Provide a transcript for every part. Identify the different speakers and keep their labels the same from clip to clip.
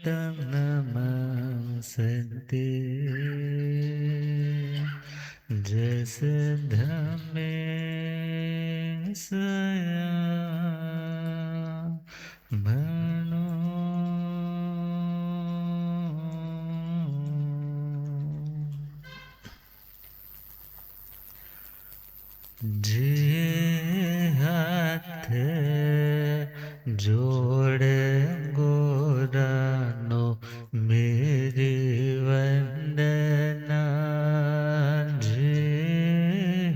Speaker 1: तं नमस्ते जस धमे सया मनो जे हाथ जोड़ गोरानो मेरी वंदना जे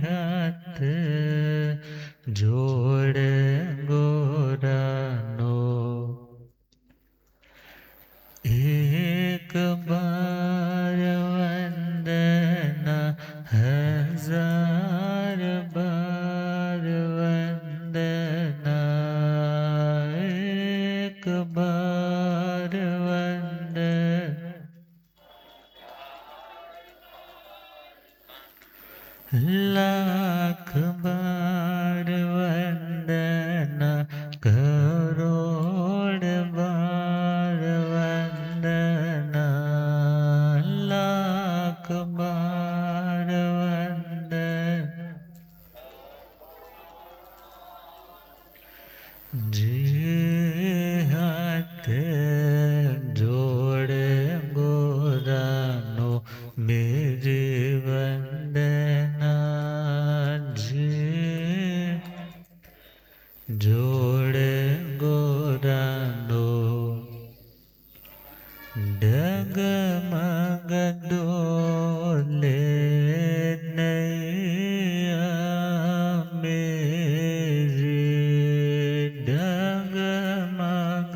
Speaker 1: हाथ जोड़ गोरानो एक बार वंदना हजार बार वंदना एक बार वंदना लाख बार वंदना करोड़ बार वंदना लाख बार वंदना जे हाथ जोड़ गोरानो मेरी वंदना जे जोड़ गोरानो डगमग डोले नैया मेरी डगमग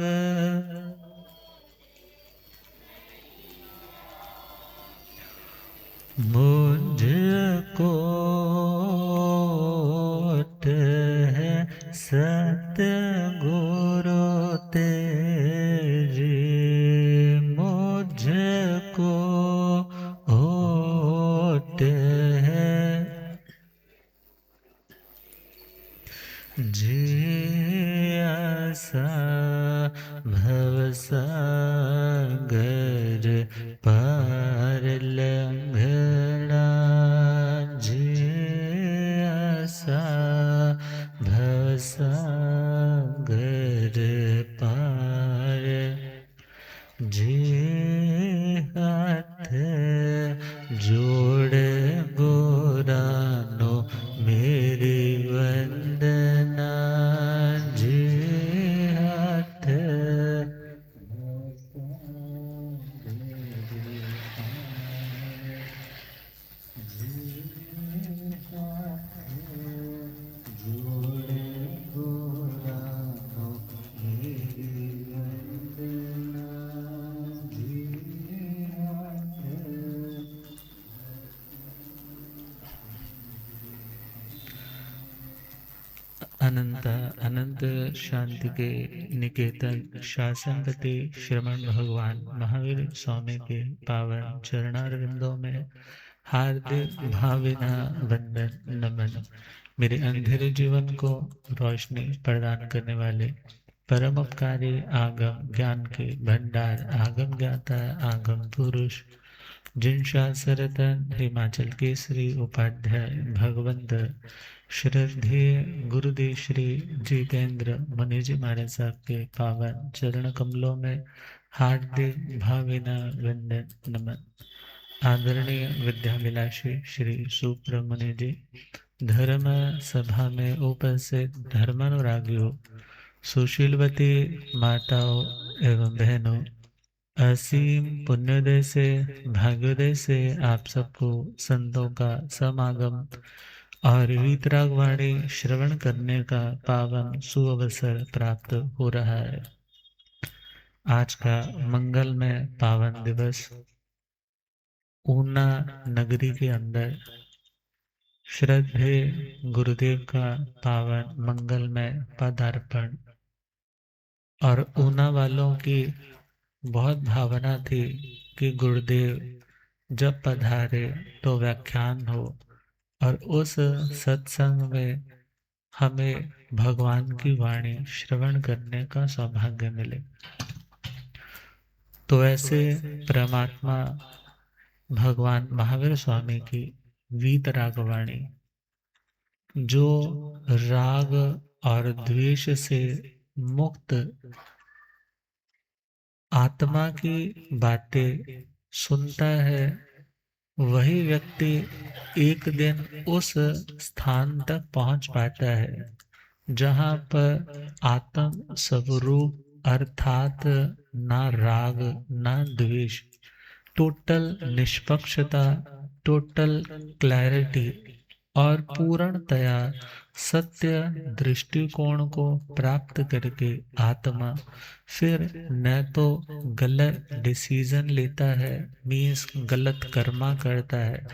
Speaker 1: मुझको है सतगुरु तेरी मुझको होठ है जे आसा भवसागर पार लंघना जे आसा भवसागर पार जे हाथ जोड़ गोरानो मेरी वंदना जे हाथ जोड़ गोरानो मेरी वंदना अनंत अनंत शांति के निकेतन शासनपति श्रमण भगवान महावीर स्वामी के पावन चरणारविंदों में हार्दिक भावना वंदन नमन। मेरे अंधेरे जीवन को रोशनी प्रदान करने वाले परम उपकारी आगम ज्ञान के भंडार आगम ज्ञाता आगम पुरुष जिन शास्त्ररत्न हिमाचल केसरी उपाध्याय भगवंत श्रद्धेय गुरुदेव श्री जितेंद्र मुनि जी महाराज साहब के पावन चरण कमलों में हार्दिक भावना वंदन नमन। आदरणीय विद्याभिलाषी श्री सुब्रमण्य जी, धर्म सभा में उपस्थित धर्मानुरागियों, सुशीलवती माताओं एवं बहनों, असीम पुण्योदय से भाग्योदय से आप सबको संतों का समागम और वीतराग वाणी श्रवण करने का पावन सुअवसर प्राप्त हो रहा है। आज का मंगलमय पावन दिवस ऊना नगरी के अंदर श्रद्धेय गुरुदेव का पावन मंगलमय पदार्पण और ऊना वालों की बहुत भावना थी कि गुरुदेव जब पधारे तो व्याख्यान हो और उस सत्संग में हमें भगवान की वाणी श्रवण करने का सौभाग्य मिले। तो ऐसे परमात्मा भगवान महावीर स्वामी की वीतरागवाणी, जो राग और द्वेष से मुक्त आत्मा की बातें सुनता है, वही व्यक्ति एक दिन उस स्थान तक पहुंच पाता है जहां पर आत्म स्वरूप अर्थात ना राग ना द्वेष, टोटल निष्पक्षता, टोटल क्लैरिटी और पूर्णतया सत्य दृष्टिकोण को प्राप्त करके आत्मा फिर न तो गलत डिसीजन लेता है, मीन्स गलत कर्मा करता है,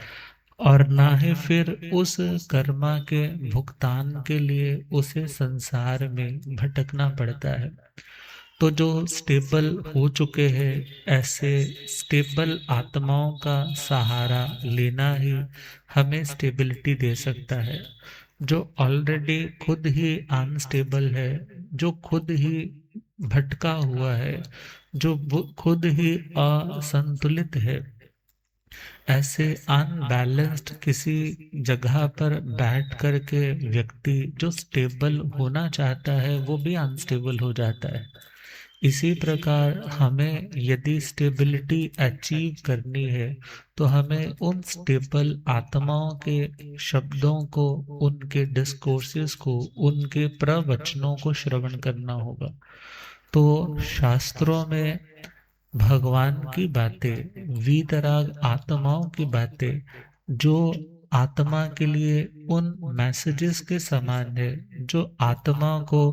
Speaker 1: और ना ही फिर उस कर्मा के भुगतान के लिए उसे संसार में भटकना पड़ता है। तो जो स्टेबल हो चुके हैं, ऐसे स्टेबल आत्माओं का सहारा लेना ही हमें स्टेबिलिटी दे सकता है। जो ऑलरेडी खुद ही अनस्टेबल है, जो खुद ही भटका हुआ है, जो खुद ही असंतुलित है, ऐसे अनबैलेंस्ड किसी जगह पर बैठ कर के व्यक्ति जो स्टेबल होना चाहता है वो भी अनस्टेबल हो जाता है। इसी प्रकार हमें यदि स्टेबिलिटी अचीव करनी है तो हमें उन स्टेबल आत्माओं के शब्दों को, उनके डिस्कोर्सेस को, उनके प्रवचनों को श्रवण करना होगा। तो शास्त्रों में भगवान की बातें, वीतराग आत्माओं की बातें, जो आत्मा के लिए उन मैसेजेस के समान है, जो आत्मा को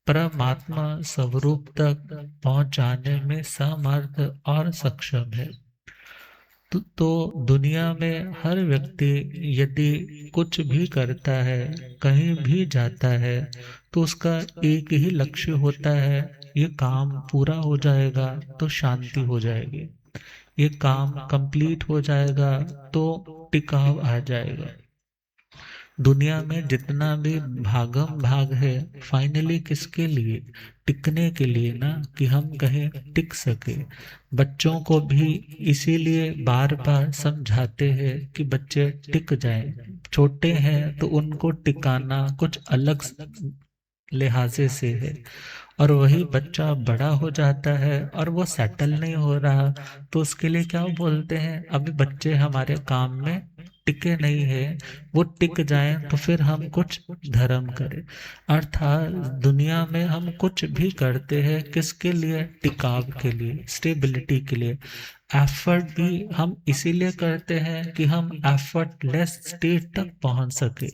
Speaker 1: परमात्मा स्वरूप तक पहुंचाने में समर्थ और सक्षम है। तो दुनिया में हर व्यक्ति यदि कुछ भी करता है, कहीं भी जाता है, तो उसका एक ही लक्ष्य होता है, ये काम पूरा हो जाएगा तो शांति हो जाएगी, ये काम कंप्लीट हो जाएगा तो टिकाव आ जाएगा। दुनिया में जितना भी भागम भाग है, फाइनली किसके लिए? टिकने के लिए ना, कि हम कहीं टिक सके। बच्चों को भी इसीलिए बार बार समझाते हैं कि बच्चे टिक जाएं। छोटे हैं तो उनको टिकाना कुछ अलग लिहाजे से है, और वही बच्चा बड़ा हो जाता है और वो सेटल नहीं हो रहा, तो उसके लिए क्या बोलते हैं, अभी बच्चे हमारे काम में टिके नहीं है, वो टिक जाएं तो फिर हम कुछ धर्म करें। अर्थात दुनिया में हम कुछ भी करते हैं किसके लिए? टिकाव के लिए, स्टेबिलिटी के लिए। एफर्ट भी हम इसीलिए करते हैं कि हम एफर्टलेस स्टेट तक पहुंच सके।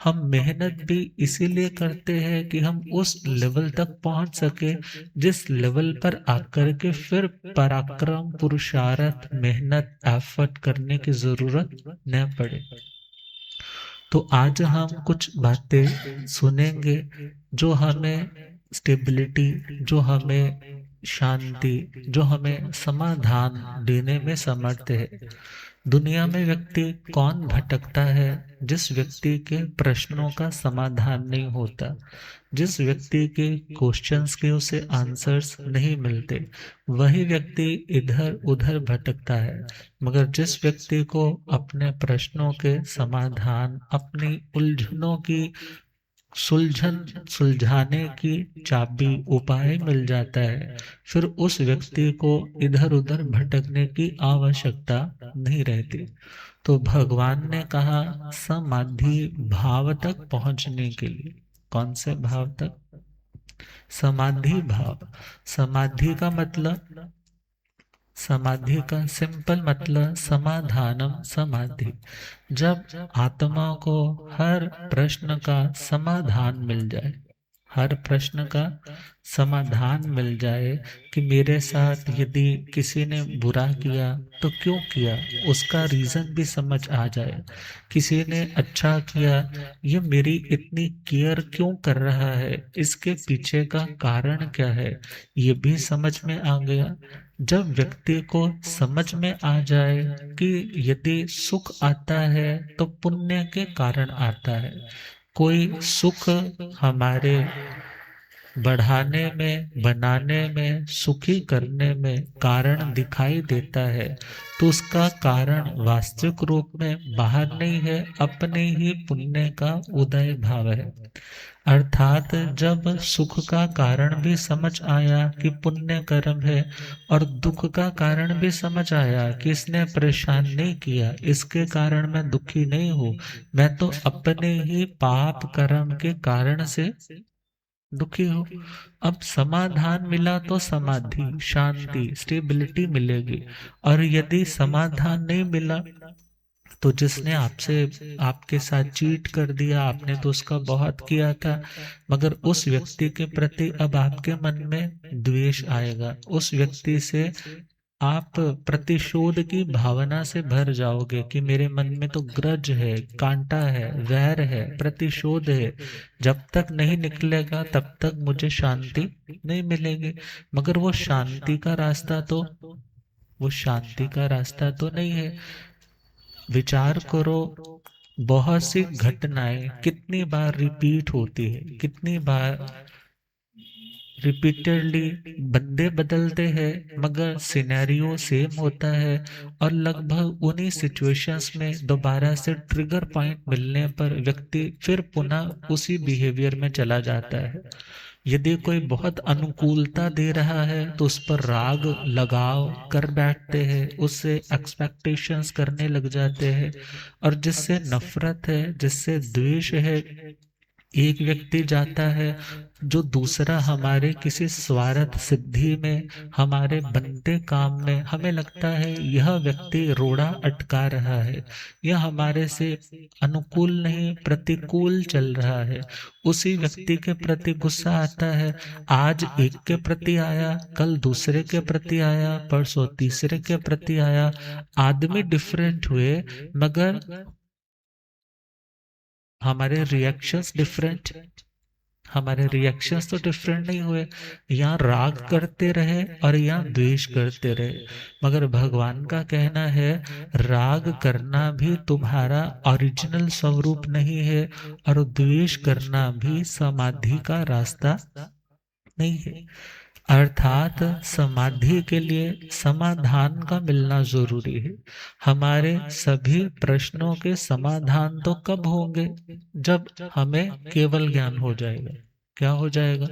Speaker 1: हम मेहनत भी इसीलिए करते हैं कि हम उस लेवल तक पहुंच सके जिस लेवल पर आकर के फिर पराक्रम, पुरुषार्थ, मेहनत, एफर्ट करने की जरूरत न पड़े। तो आज हम कुछ बातें सुनेंगे जो हमें स्टेबिलिटी, जो हमें शांति, जो हमें समाधान देने में समर्थ है। दुनिया में व्यक्ति कौन भटकता है? जिस व्यक्ति के प्रश्नों का समाधान नहीं होता, जिस व्यक्ति के क्वेश्चंस के उसे आंसर्स नहीं मिलते, वही व्यक्ति इधर उधर भटकता है। मगर जिस व्यक्ति को अपने प्रश्नों के समाधान, अपनी उलझनों की सुलझन सुलझाने की चाबी, उपाय मिल जाता है, फिर उस व्यक्ति को इधर उधर भटकने की आवश्यकता नहीं रहती। तो भगवान ने कहा समाधि भाव तक पहुंचने के लिए। कौन से भाव तक? समाधि भाव। समाधि का मतलब, समाधि का सिंपल मतलब समाधानम समाधि। जब आत्मा को हर प्रश्न का समाधान मिल जाए, हर प्रश्न का समाधान मिल जाए कि मेरे साथ यदि किसी ने बुरा किया तो क्यों किया, उसका रीजन भी समझ आ जाए। किसी ने अच्छा किया, ये मेरी इतनी केयर क्यों कर रहा है, इसके पीछे का कारण क्या है, ये भी समझ में आ गया। जब व्यक्ति को समझ में आ जाए कि यदि सुख आता है तो पुण्य के कारण आता है, कोई सुख हमारे बढ़ाने में, बनाने में, सुखी करने में कारण दिखाई देता है, तो उसका कारण वास्तविक रूप में बाहर नहीं है, अपने ही पुण्य का उदय भाव है। अर्थात जब सुख का कारण भी समझ आया कि पुण्य कर्म है, और दुख का कारण भी समझ आया कि इसने परेशान नहीं किया, इसके कारण मैं दुखी नहीं हूं, मैं तो अपने ही पाप कर्म के कारण से दुखी हो। अब समाधान मिला तो समाधि, शांति, स्टेबिलिटी मिलेगी। और यदि समाधान नहीं मिला, तो जिसने आपसे, आपके साथ चीट कर दिया, आपने तो उसका बहुत किया था, मगर उस व्यक्ति के प्रति अब आपके मन में द्वेष आएगा, उस व्यक्ति से आप प्रतिशोध की भावना से भर जाओगे कि मेरे मन में तो ग्रज है, कांटा है, वैर है, प्रतिशोध है, जब तक नहीं निकलेगा तब तक मुझे शांति नहीं मिलेगी। मगर वो शांति का रास्ता तो नहीं है। विचार करो, बहुत सी घटनाएं कितनी बार रिपीट होती है, कितनी बार रिपीटेडली बंदे बदलते हैं, मगर सिनेरियो सेम होता है। और लगभग उन्हीं सिचुएशंस में दोबारा से ट्रिगर पॉइंट मिलने पर व्यक्ति फिर पुनः उसी बिहेवियर में चला जाता है। यदि कोई बहुत अनुकूलता दे रहा है तो उस पर राग लगाव कर बैठते हैं, उससे एक्सपेक्टेशंस करने लग जाते हैं। और जिससे नफरत है, जिससे द्वेष है, एक व्यक्ति जाता है, जो दूसरा हमारे किसी स्वार्थ सिद्धि में, हमारे बनते काम में, हमें लगता है यह व्यक्ति रोड़ा अटका रहा है, यह हमारे से अनुकूल नहीं प्रतिकूल चल रहा है, उसी व्यक्ति के प्रति गुस्सा आता है। आज एक के प्रति आया, कल दूसरे के प्रति आया, परसों तीसरे के प्रति आया। आदमी डिफरेंट हुए, मगर हमारे रिएक्शंस डिफरेंट, हमारे रिएक्शंस तो डिफरेंट नहीं हुए। यहाँ राग करते रहे और यहाँ द्वेष करते रहे। मगर भगवान का कहना है, राग करना भी तुम्हारा ओरिजिनल स्वरूप नहीं है, और द्वेष करना भी समाधि का रास्ता नहीं है। अर्थात समाधि के लिए समाधान का मिलना जरूरी है। हमारे सभी प्रश्नों के समाधान तो कब होंगे? जब हमें केवल ज्ञान हो जाएगा। क्या हो जाएगा?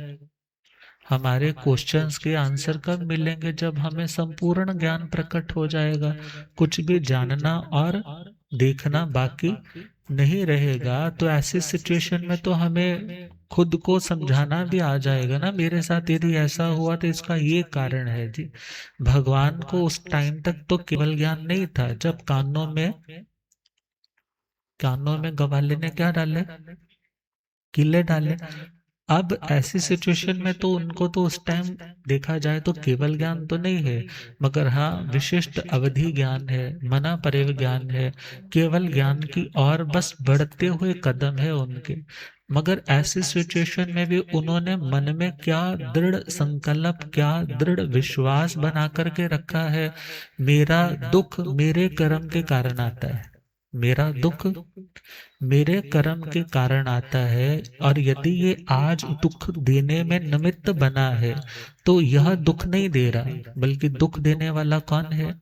Speaker 1: हमारे क्वेश्चंस के आंसर कब मिलेंगे? जब हमें संपूर्ण ज्ञान प्रकट हो जाएगा। कुछ भी जानना और देखना बाकी नहीं रहेगा। तो ऐसी सिचुएशन में तो हमें खुद को समझाना भी आ जाएगा ना, मेरे साथ यदि ऐसा हुआ तो इसका ये कारण है जी। भगवान को उस टाइम तक तो केवल ज्ञान नहीं था, जब कानों में गवाले ने क्या डाले? कीले डाले। अब ऐसी सिचुएशन में तो उनको तो उस टाइम देखा जाए तो केवल ज्ञान तो नहीं है, मगर हाँ विशिष्ट अवधि ज्ञान है, मना परेव ज्ञान है, केवल ज्ञान की और बस बढ़ते हुए कदम है उनके। मगर ऐसी सिचुएशन में भी उन्होंने मन में क्या दृढ़ संकल्प, क्या दृढ़ विश्वास बना करके रखा है, मेरा दुख मेरे कर्म के कारण आता है, मेरा दुख मेरे कर्म के कारण आता है। और यदि ये आज दुख देने में निमित्त बना है, तो यह दुख नहीं दे रहा, बल्कि दुख देने वाला कौन है?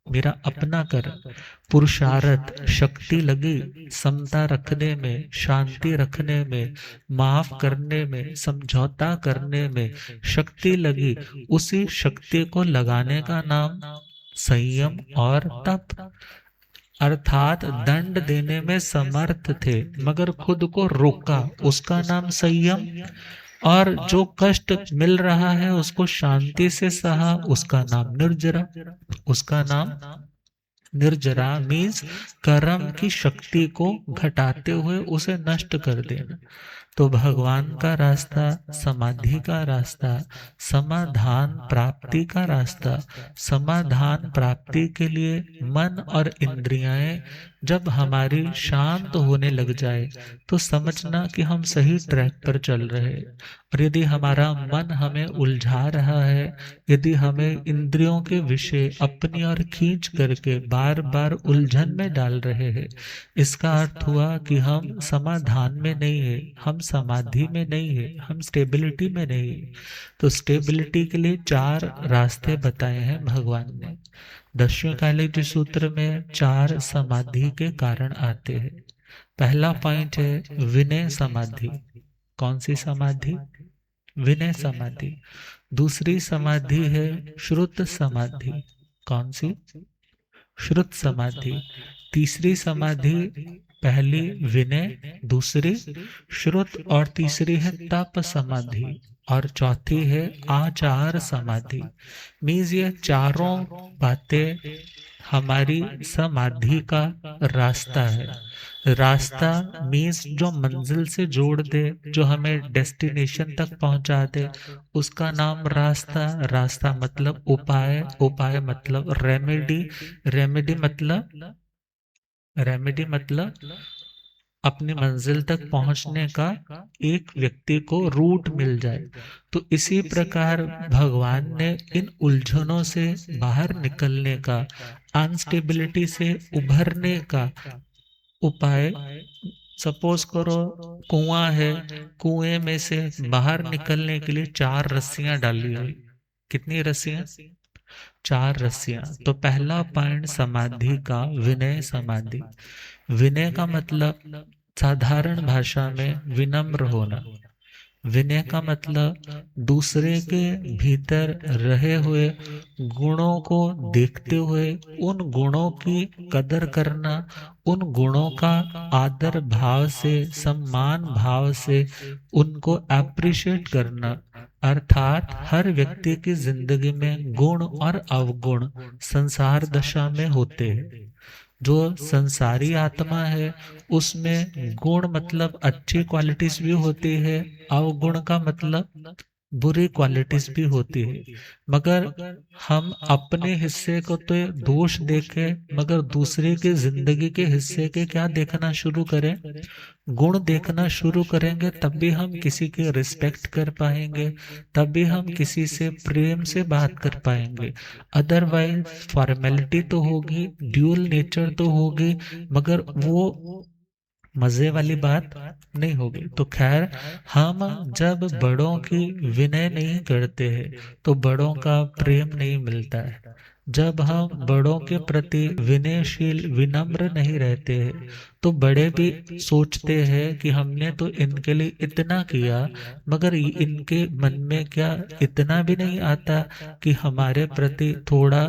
Speaker 1: मेरा अपना कर्म। पुरुषार्थ, शक्ति लगी समता रखने में, शांति रखने में, माफ करने में, समझौता करने में शक्ति लगी। उसी शक्ति को लगाने का नाम संयम और तप। अर्थात दंड देने में समर्थ थे, मगर खुद को रोका, उसका नाम संयम। और जो कष्ट मिल रहा है उसको शांति से सहा, उसका नाम निर्जरा। उसका नाम निर्जरा मीन्स कर्म की शक्ति को घटाते हुए उसे नष्ट कर देना। तो भगवान का रास्ता, समाधि का रास्ता, समाधान प्राप्ति का रास्ता। समाधान प्राप्ति के लिए मन और इंद्रियाएं जब हमारी शांत होने लग जाए, तो समझना कि हम सही ट्रैक पर चल रहे हैं। और यदि हमारा मन हमें उलझा रहा है, यदि हमें इंद्रियों के विषय अपनी ओर खींच करके बार बार उलझन में डाल रहे हैं, इसका अर्थ हुआ कि हम समाधान में नहीं है, हम समाधि में नहीं है, हम स्टेबिलिटी में नहीं है। तो स्टेबिलिटी के लिए 4 रास्ते बताए हैं भगवान ने। दशवें कालिक सूत्र में 4 समाधि के कारण आते हैं। पहला पॉइंट है विनय समाधि। कौन सी समाधि? विनय समाधि। दूसरी समाधि है श्रुत समाधि। कौन सी? श्रुत समाधि। तीसरी समाधि, पहली विनय, दूसरी श्रुत और तीसरी है तप समाधि और चौथी है आचार समाधि। मीन्स ये चारों बातें हमारी समाधि का रास्ता है। रास्ता मीन्स जो मंजिल से जोड़ दे, जो हमें डेस्टिनेशन तक पहुंचा दे, उसका नाम रास्ता। रास्ता मतलब उपाय, उपाय मतलब रेमेडी, रेमेडी मतलब, रेमेडी मतलब अपनी मंजिल तक पहुंचने का एक व्यक्ति को रूट मिल जाए। तो इसी प्रकार भगवान ने इन उलझनों से बाहर निकलने का, अनस्टेबिलिटी से उभरने का उपाय, सपोज करो कुआं है, कुएं में से बाहर निकलने के लिए 4 रस्सियां डाली हुई। कितनी रस्सियां? 4 रस्सियां। तो पहला पॉइंट समाधि का विनय समाधि। विनय का मतलब साधारण भाषा में विनम्र होना। विनय का मतलब दूसरे के भीतर रहे हुए गुणों को देखते हुए उन गुणों की कदर करना, उन गुणों का आदर भाव से, सम्मान भाव से उनको अप्रिशिएट करना। अर्थात हर व्यक्ति की जिंदगी में गुण और अवगुण संसार दशा में होते हैं। जो संसारी आत्मा है उसमें गुण मतलब अच्छी क्वालिटीज भी होती है, अवगुण का मतलब बुरी क्वालिटीज भी होती है। मगर हम अपने हिस्से को तो दोष देखें, मगर दूसरे के जिंदगी के हिस्से के क्या देखना शुरू करें? गुण देखना शुरू करेंगे, तब भी हम किसी की रिस्पेक्ट कर पाएंगे, तब भी हम किसी से प्रेम से बात कर पाएंगे। अदरवाइज फॉर्मेलिटी तो होगी, ड्यूल नेचर तो होगी, मगर वो मजे वाली बात नहीं होगी। तो खैर, हम जब बड़ों की विनय नहीं करते हैं तो बड़ों का प्रेम नहीं मिलता है। जब हम बड़ों के प्रति विनयशील, विनम्र नहीं रहते हैं तो बड़े भी सोचते हैं कि हमने तो इनके लिए इतना किया, मगर इनके मन में क्या इतना भी नहीं आता कि हमारे प्रति थोड़ा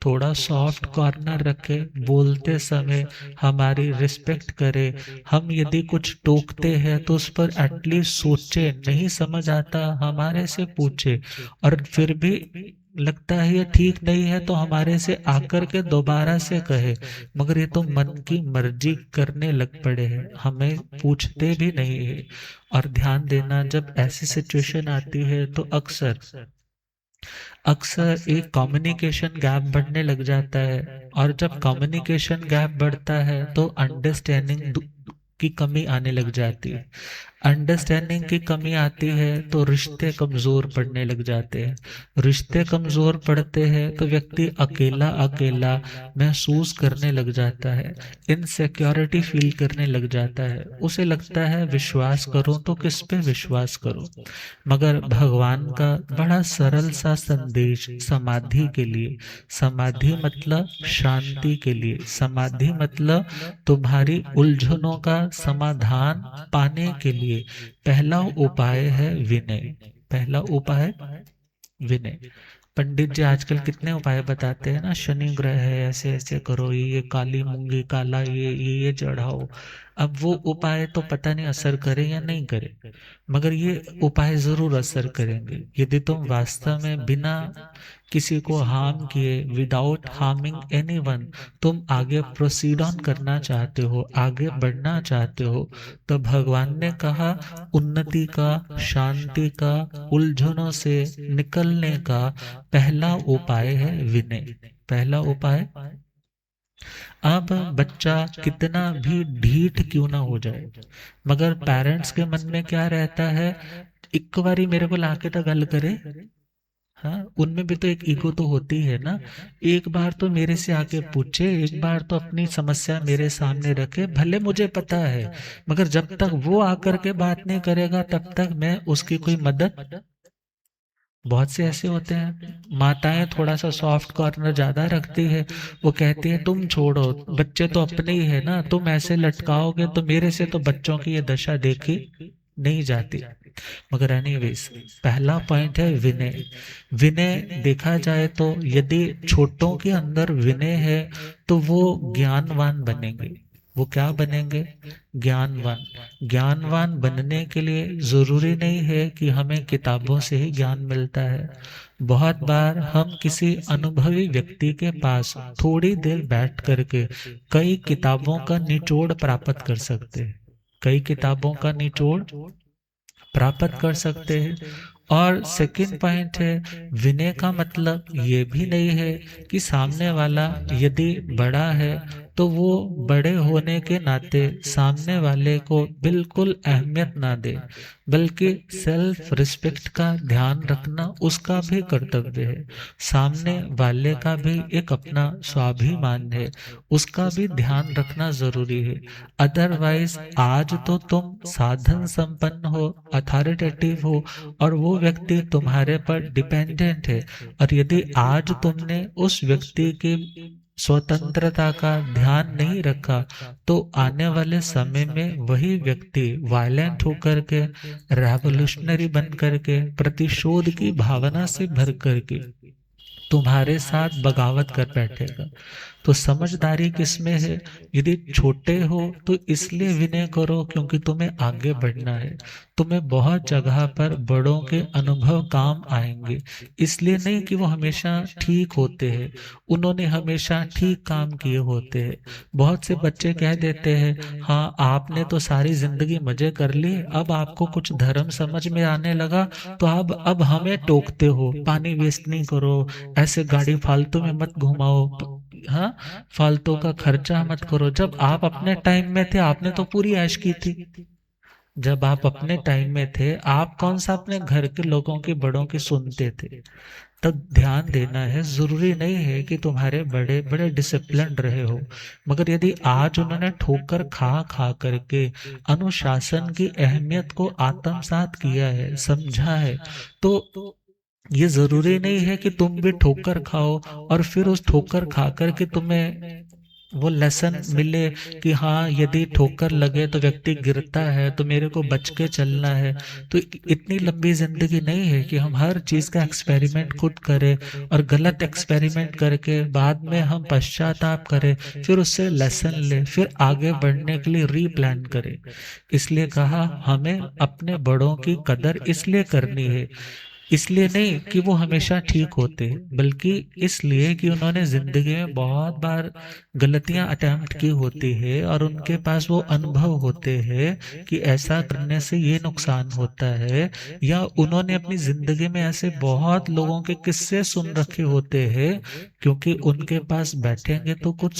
Speaker 1: थोड़ा सॉफ्ट कॉर्नर रखे, बोलते समय हमारी रिस्पेक्ट करे। हम यदि कुछ टोकते हैं तो उस पर एटलीस्ट सोचे, नहीं समझ आता हमारे से पूछे, और फिर भी लगता है ये ठीक नहीं है तो हमारे से आकर के दोबारा से कहे। मगर ये तो मन की मर्जी करने लग पड़े हैं, हमें पूछते भी नहीं है। और ध्यान देना, जब ऐसी सिचुएशन आती है तो अक्सर अक्सर एक कम्युनिकेशन गैप बढ़ने लग जाता है। और जब कम्युनिकेशन गैप बढ़ता है तो अंडरस्टैंडिंग की कमी आने लग जाती है। अंडरस्टैंडिंग की कमी आती है तो रिश्ते कमजोर पड़ने लग जाते हैं। रिश्ते कमजोर पड़ते हैं तो व्यक्ति अकेला अकेला महसूस करने लग जाता है, इनसिक्योरिटी फील करने लग जाता है। उसे लगता है विश्वास करूं तो किस पे विश्वास करूं। मगर भगवान का बड़ा सरल सा संदेश समाधि के लिए, समाधि मतलब शांति के लिए, समाधि मतलब तुम्हारी उलझनों का समाधान पाने के लिए पहला उपाय है विनय। पहला उपाय विनय। पंडित जी आजकल कितने उपाय बताते हैं ना, शनि ग्रह है, ऐसे ऐसे करो, ये काली मूंगी काला, ये चढ़ाओ। अब वो उपाय तो पता नहीं असर करे या नहीं करे, मगर ये उपाय जरूर असर करेंगे यदि तुम वास्तव में बिना किसी को हार्म किए, विदाउट हार्मिंग एनीवन, तुम आगे प्रोसीड ऑन करना चाहते हो, आगे बढ़ना चाहते हो। तो भगवान ने कहा उन्नति का, शांति का, उलझनों से निकलने का पहला उपाय है विनय। पहला उपाय। अब बच्चा कितना भी ढीठ क्यों ना हो जाए, मगर पेरेंट्स के मन में क्या रहता है, एक बारी मेरे को लाके तो गल करे, हाँ, उनमें भी तो एक ईगो तो होती है ना। एक बार तो मेरे से आके पूछे, एक बार तो अपनी समस्या मेरे सामने रखे, भले मुझे पता है, मगर जब तक वो आकर के बात नहीं करेगा तब तक मैं उसकी कोई मदद। बहुत से ऐसे होते हैं, माताएं थोड़ा सा सॉफ्ट कॉर्नर ज्यादा रखती है। वो कहती है तुम छोड़ो, बच्चे तो अपने ही है ना, तुम ऐसे लटकाओगे तो मेरे से तो बच्चों की ये दशा देखी नहीं जाती। मगर एनीवेज, पहला पॉइंट है विनय। विनय देखा जाए तो यदि छोटों के अंदर विनय है तो वो ज्ञानवान बनेंगे। वो क्या बनेंगे? ज्ञानवान। ज्ञानवान बनने के लिए जरूरी नहीं है कि हमें किताबों से ही ज्ञान मिलता है। बहुत बार हम किसी अनुभवी व्यक्ति के पास थोड़ी देर बैठ करके कई किताबों का निचोड़ प्राप्त कर सकते हैं। कई किताबों का निचोड़ प्राप्त कर सकते हैं। और सेकंड पॉइंट है, विनय का मतलब ये भी नहीं है कि सामने वाला यदि बड़ा है तो वो बड़े होने के नाते सामने वाले को बिल्कुल अहमियत ना दे, बल्कि सेल्फ रिस्पेक्ट का ध्यान रखना उसका भी कर्तव्य है। सामने वाले का भी एक अपना स्वाभिमान है, उसका भी ध्यान रखना जरूरी है। अदरवाइज आज तो तुम साधन संपन्न हो, अथॉरिटेटिव हो, और वो व्यक्ति तुम्हारे पर डिपेंडेंट है, और यदि आज तुमने उस व्यक्ति की स्वतंत्रता का ध्यान नहीं रखा तो आने वाले समय में वही व्यक्ति वायलेंट होकर के, रेवोल्यूशनरी बन करके, प्रतिशोध की भावना से भर करके तुम्हारे साथ बगावत कर बैठेगा। तो समझदारी किसमें है? यदि छोटे हो तो इसलिए विनय करो क्योंकि तुम्हें आगे बढ़ना है। तुम्हें बहुत जगह पर बड़ों के अनुभव काम आएंगे, इसलिए नहीं कि वो हमेशा ठीक होते हैं, उन्होंने हमेशा ठीक काम किए होते हैं। बहुत से बच्चे कह देते हैं हाँ आपने तो सारी जिंदगी मजे कर लिए, अब आपको कुछ धर्म समझ में आने लगा तो अब हमें टोकते हो, पानी वेस्ट नहीं करो, ऐसे गाड़ी फालतू में मत घुमाओ, हाँ, फालतू का खर्चा मत करो। जब आप अपने टाइम में थे आपने तो पूरी ऐश की थी। जब आप अपने टाइम में थे आप कौन सा अपने घर के लोगों की, बड़ों की सुनते थे? तब ध्यान देना है, जरूरी नहीं है कि तुम्हारे बड़े बड़े डिसिप्लिन रहे हो, मगर यदि आज उन्होंने ठोकर खा खा करके अनुशासन की अहमियत को आत्मसात किया है, समझा है, तो ये जरूरी नहीं है कि तुम भी ठोकर खाओ और फिर उस ठोकर खा कर के तुम्हें वो लेसन मिले कि हाँ यदि ठोकर लगे तो व्यक्ति गिरता है तो मेरे को बच के चलना है। तो इतनी लंबी जिंदगी नहीं है कि हम हर चीज का एक्सपेरिमेंट खुद करें और गलत एक्सपेरिमेंट करके बाद में हम पश्चाताप करें, फिर उससे लेसन ले, फिर आगे बढ़ने के लिए रीप्लान करें। इसलिए कहा हमें अपने बड़ों की कदर इसलिए करनी है, इसलिए नहीं कि वो हमेशा ठीक होते, बल्कि इसलिए कि उन्होंने जिंदगी में बहुत बार गलतियां अटेम्प्ट की होती है और उनके पास वो अनुभव होते हैं कि ऐसा करने से ये नुकसान होता है। या उन्होंने अपनी जिंदगी में ऐसे बहुत लोगों के किस्से सुन रखे होते हैं, क्योंकि उनके पास बैठेंगे तो कुछ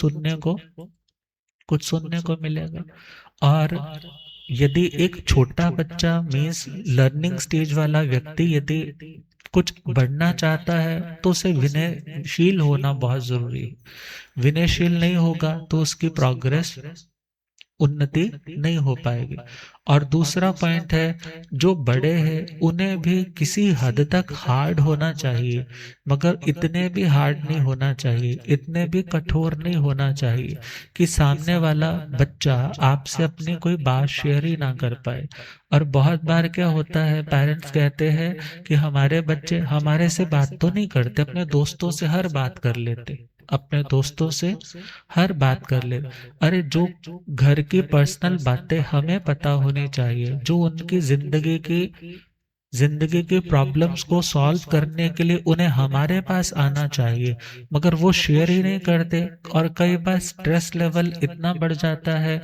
Speaker 1: सुनने को मिलेगा। और यदि एक छोटा बच्चा मीन्स लर्निंग स्टेज वाला व्यक्ति यदि कुछ बढ़ना चाहता है तो उसे विनयशील होना बहुत जरूरी है। विनयशील नहीं होगा तो उसकी प्रोग्रेस, उन्नति नहीं हो पाएगी। और दूसरा पॉइंट है, जो बड़े हैं उन्हें भी किसी हद तक हार्ड होना चाहिए, मगर इतने भी हार्ड नहीं होना चाहिए, इतने भी कठोर नहीं होना चाहिए कि सामने वाला बच्चा आपसे अपनी कोई बात शेयर ही ना कर पाए। और बहुत बार क्या होता है, पेरेंट्स कहते हैं कि हमारे बच्चे हमारे से बात तो नहीं करते, अपने दोस्तों से हर बात कर लेते, अपने दोस्तों से हर बात कर ले। अरे जो घर की पर्सनल बातें हमें पता होनी चाहिए, जो उनकी जिंदगी की प्रॉब्लम्स को सॉल्व करने के लिए उन्हें हमारे पास आना चाहिए, मगर वो शेयर ही नहीं करते। और कई बार स्ट्रेस लेवल इतना बढ़ जाता है,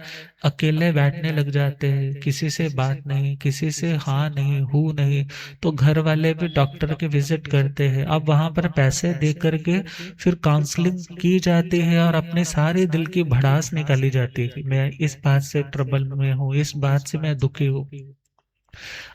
Speaker 1: अकेले बैठने लग जाते हैं, किसी से बात नहीं, किसी से हाँ नहीं हूँ नहीं, तो घर वाले भी डॉक्टर के विजिट करते हैं। अब वहां पर पैसे दे करके फिर काउंसलिंग की जाती है और अपने सारे दिल की भड़ास निकाली जाती है कि मैं इस बात से ट्रबल में हूँ, इस बात से मैं दुखी हूँ।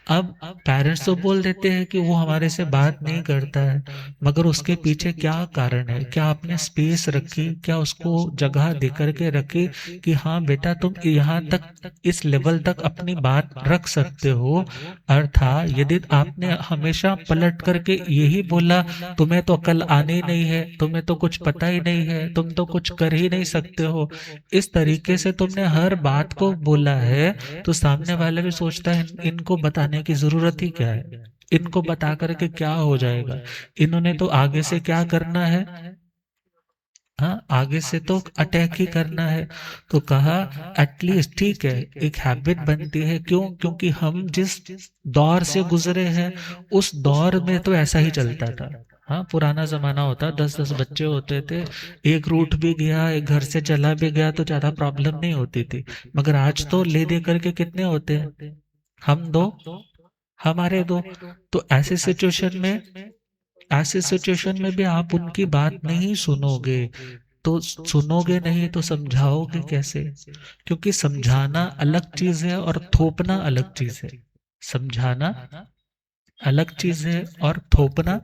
Speaker 1: अब पेरेंट्स तो बोल देते हैं कि वो हमारे से बात नहीं करता है, मगर उसके पीछे क्या कारण है? क्या आपने स्पेस रखी? क्या उसको जगह दे करके रखी कि हाँ बेटा तुम यहाँ तक, इस लेवल तक अपनी बात रख सकते हो? अर्थात यदि आपने हमेशा पलट करके यही बोला तुम्हें तो अकल आनी ही नहीं है, तुम्हें तो कुछ पता ही नहीं है, तुम तो कुछ कर ही नहीं सकते हो, इस तरीके से तुमने हर बात को बोला है, तो सामने वाला भी सोचता है इनको बताने की जरूरत ही क्या है, इनको बता करके क्या हो जाएगा, इन्होंने तो आगे से क्या करना है, हाँ आगे से तो अटैक ही करना है। तो कहा एटलीस्ट ठीक है, एक हैबिट बनती है, क्यों? क्योंकि हम जिस दौर से गुजरे हैं उस दौर में तो ऐसा ही चलता था। हाँ पुराना जमाना होता, 10-10 बच्चे होते थे, एक रूठ भी गया, एक घर से चला भी गया तो ज्यादा प्रॉब्लम नहीं होती थी। मगर आज तो ले दे करके कितने होते हैं, हम दो हमारे दो। तो ऐसे सिचुएशन में भी आप उनकी बात नहीं सुनोगे, तो सुनोगे नहीं तो समझाओगे कैसे? क्योंकि समझाना अलग चीज है और थोपना अलग चीज है। समझाना अलग चीज है और थोपना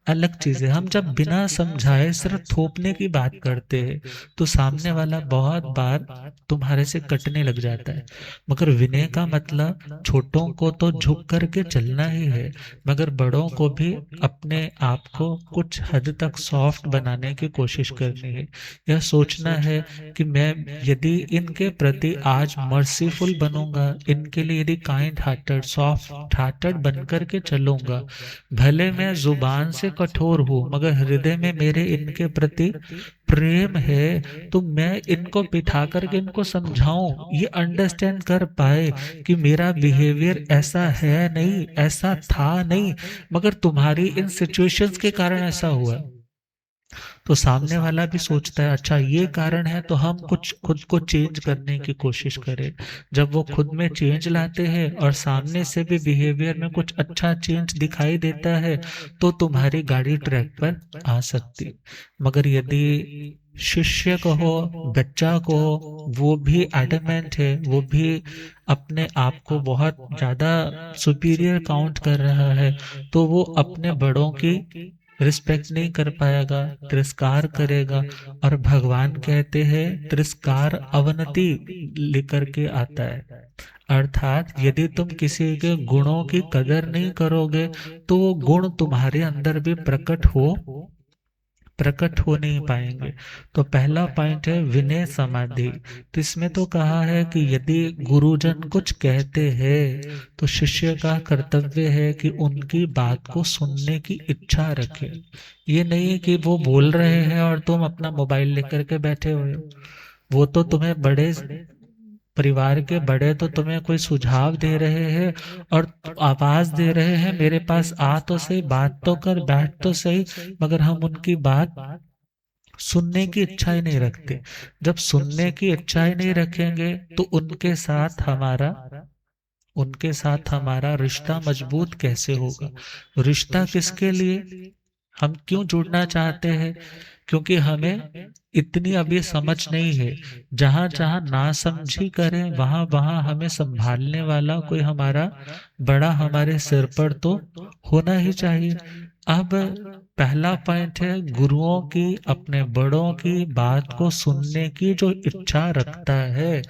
Speaker 1: अलग चीज है। हम जब बिना समझाए सिर्फ थोपने की बात करते हैं तो सामने वाला बहुत बार तुम्हारे से कटने लग जाता है। मगर विनय का मतलब छोटों को तो झुक करके चलना ही है, मगर बड़ों को भी अपने आप को कुछ हद तक सॉफ्ट बनाने की कोशिश करनी है। यह सोचना है कि मैं यदि इनके प्रति आज मर्सीफुल बनूंगा, इनके लिए यदि काइंड हार्टेड सॉफ्ट हार्टेड बनकर के चलूंगा, भले मैं जुबान से कठोर हूं मगर हृदय में मेरे इनके प्रति प्रेम है, तो मैं इनको बिठा करके इनको समझाऊं, ये अंडरस्टैंड कर पाए कि मेरा बिहेवियर ऐसा है नहीं, ऐसा था नहीं, मगर तुम्हारी इन सिचुएशंस के कारण ऐसा हुआ। तो सामने वाला भी सोचता है अच्छा ये कारण है, तो हम कुछ खुद को चेंज करने की कोशिश करें। जब वो खुद में चेंज लाते हैं और सामने से भी बिहेवियर में कुछ अच्छा चेंज दिखाई देता है, तो तुम्हारी गाड़ी ट्रैक पर आ सकती। मगर यदि शिष्य को हो, बच्चा को हो, वो भी एडमेंट है, वो भी अपने आप को बहुत ज्यादा सुपीरियर काउंट कर रहा है, तो वो अपने बड़ों की रिस्पेक्ट नहीं कर पाएगा, तिरस्कार करेगा। और भगवान कहते हैं तिरस्कार अवनति लेकर के आता है। अर्थात यदि तुम किसी के गुणों की कदर नहीं करोगे तो वो गुण तुम्हारे अंदर भी प्रकट हो नहीं पाएंगे। तो पहला पॉइंट है विनय समाधि। तो इसमें तो कहा है कि यदि गुरुजन कुछ कहते हैं तो शिष्य का कर्तव्य है कि उनकी बात को सुनने की इच्छा रखे। ये नहीं कि वो बोल रहे हैं और तुम अपना मोबाइल लेकर के बैठे हुए हो। वो तो तुम्हें बड़े परिवार के बड़े तो तुम्हें कोई सुझाव दे रहे हैं और आवाज दे रहे हैं मेरे पास आ तो सही, बात तो कर, बैठ तो सही, मगर हम उनकी बात सुनने की इच्छा ही नहीं रखते। जब सुनने की इच्छा ही नहीं रखेंगे तो उनके साथ हमारा रिश्ता मजबूत कैसे होगा? रिश्ता किसके लिए? हम क्यों जुड़ना चाहते हैं? क्योंकि हमें इतनी अभी समझ नहीं है। जहां जहां ना समझी करें वहां वहां हमें संभालने वाला कोई हमारा बड़ा हमारे सिर पर तो होना ही चाहिए। अब पहला पॉइंट है गुरुओं की, अपने बड़ों की बात को सुनने की जो इच्छा रखता है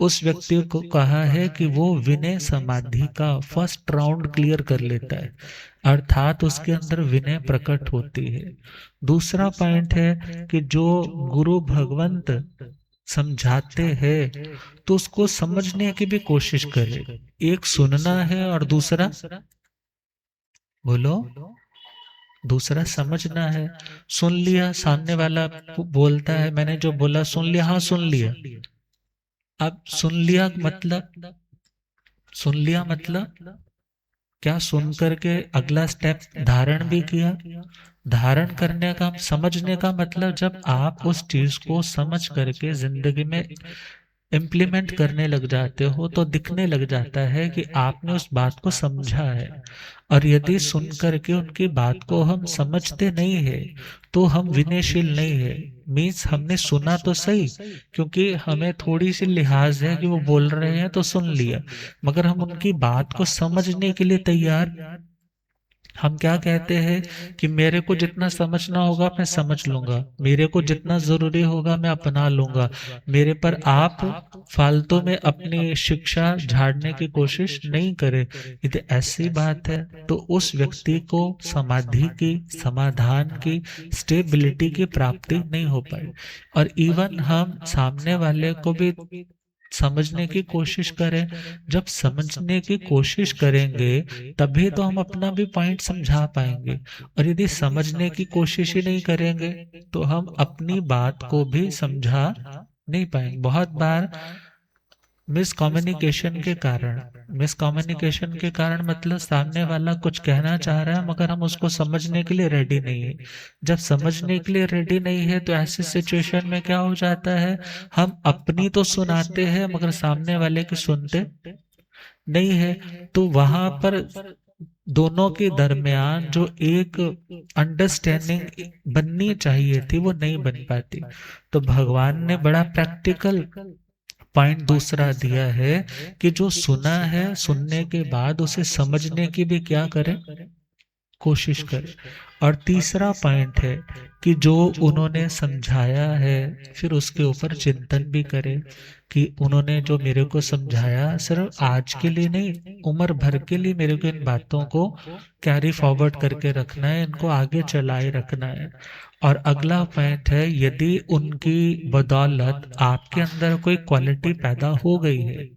Speaker 1: उस व्यक्ति को कहा है कि वो विनय समाधि का फर्स्ट राउंड क्लियर कर लेता है, अर्थात उसके अंदर विनय प्रकट होती है। दूसरा पॉइंट है कि जो गुरु भगवंत समझाते हैं तो उसको समझने की भी कोशिश करे। एक सुनना है और दूसरा, बोलो, दूसरा समझना है। सुन लिया, सामने वाला बोलता है मैंने जो बोला सुन लिया, हाँ सुन लिया। अब सुन लिया मतलब क्या? सुन करके अगला स्टेप धारण भी किया। धारण करने का, समझने का मतलब जब आप उस चीज को समझ करके जिंदगी में इम्प्लीमेंट करने लग जाते हो तो दिखने लग जाता है कि आपने उस बात को समझा है। और यदि सुन करके उनकी बात को हम समझते नहीं है तो हम विनयशील नहीं है। मीन्स हमने सुना तो सही, क्योंकि हमें थोड़ी सी लिहाज है कि वो बोल रहे हैं तो सुन लिया, मगर हम उनकी बात को समझने के लिए तैयार। हम क्या कहते हैं कि मेरे को जितना समझना होगा मैं समझ लूंगा, मेरे को जितना जरूरी होगा मैं अपना लूंगा, मेरे पर आप फालतू में अपनी शिक्षा झाड़ने की कोशिश नहीं करें। यदि ऐसी बात है तो उस व्यक्ति को समाधि की, समाधान की, स्टेबिलिटी की प्राप्ति नहीं हो पाई। और इवन हम सामने वाले को भी समझने की कोशिश करें। जब समझने की कोशिश करेंगे तभी तो हम अपना भी पॉइंट समझा पाएंगे। और यदि समझने की कोशिश ही नहीं करेंगे तो हम अपनी बात को भी समझा नहीं पाएंगे। बहुत बार मिसकम्युनिकेशन के कारण मतलब सामने वाला कुछ कहना चाह रहा है मगर हम उसको समझने के लिए रेडी नहीं है। जब समझने के लिए रेडी नहीं है तो ऐसी सिचुएशन में क्या हो जाता है, हम अपनी तो सुनाते हैं मगर सामने वाले की सुनते नहीं है। तो वहां पर दोनों के दरमियान जो एक अंडरस्टैंडिंग बननी चाहिए थी वो नहीं बन पाती। तो भगवान ने बड़ा प्रैक्टिकल पॉइंट दूसरा दिया है कि जो सुना है सुनने के बाद उसे समझने की भी क्या करें, कोशिश करें। और तीसरा पॉइंट है कि जो उन्होंने समझाया है फिर उसके ऊपर चिंतन भी करें कि उन्होंने जो मेरे को समझाया सिर्फ आज के लिए नहीं, उम्र भर के लिए मेरे को इन बातों को कैरी फॉरवर्ड करके रखना है, इनको आगे चलाए रखना है। और अगला पॉइंट है, यदि उनकी बदौलत आपके अंदर कोई क्वालिटी पैदा हो गई है,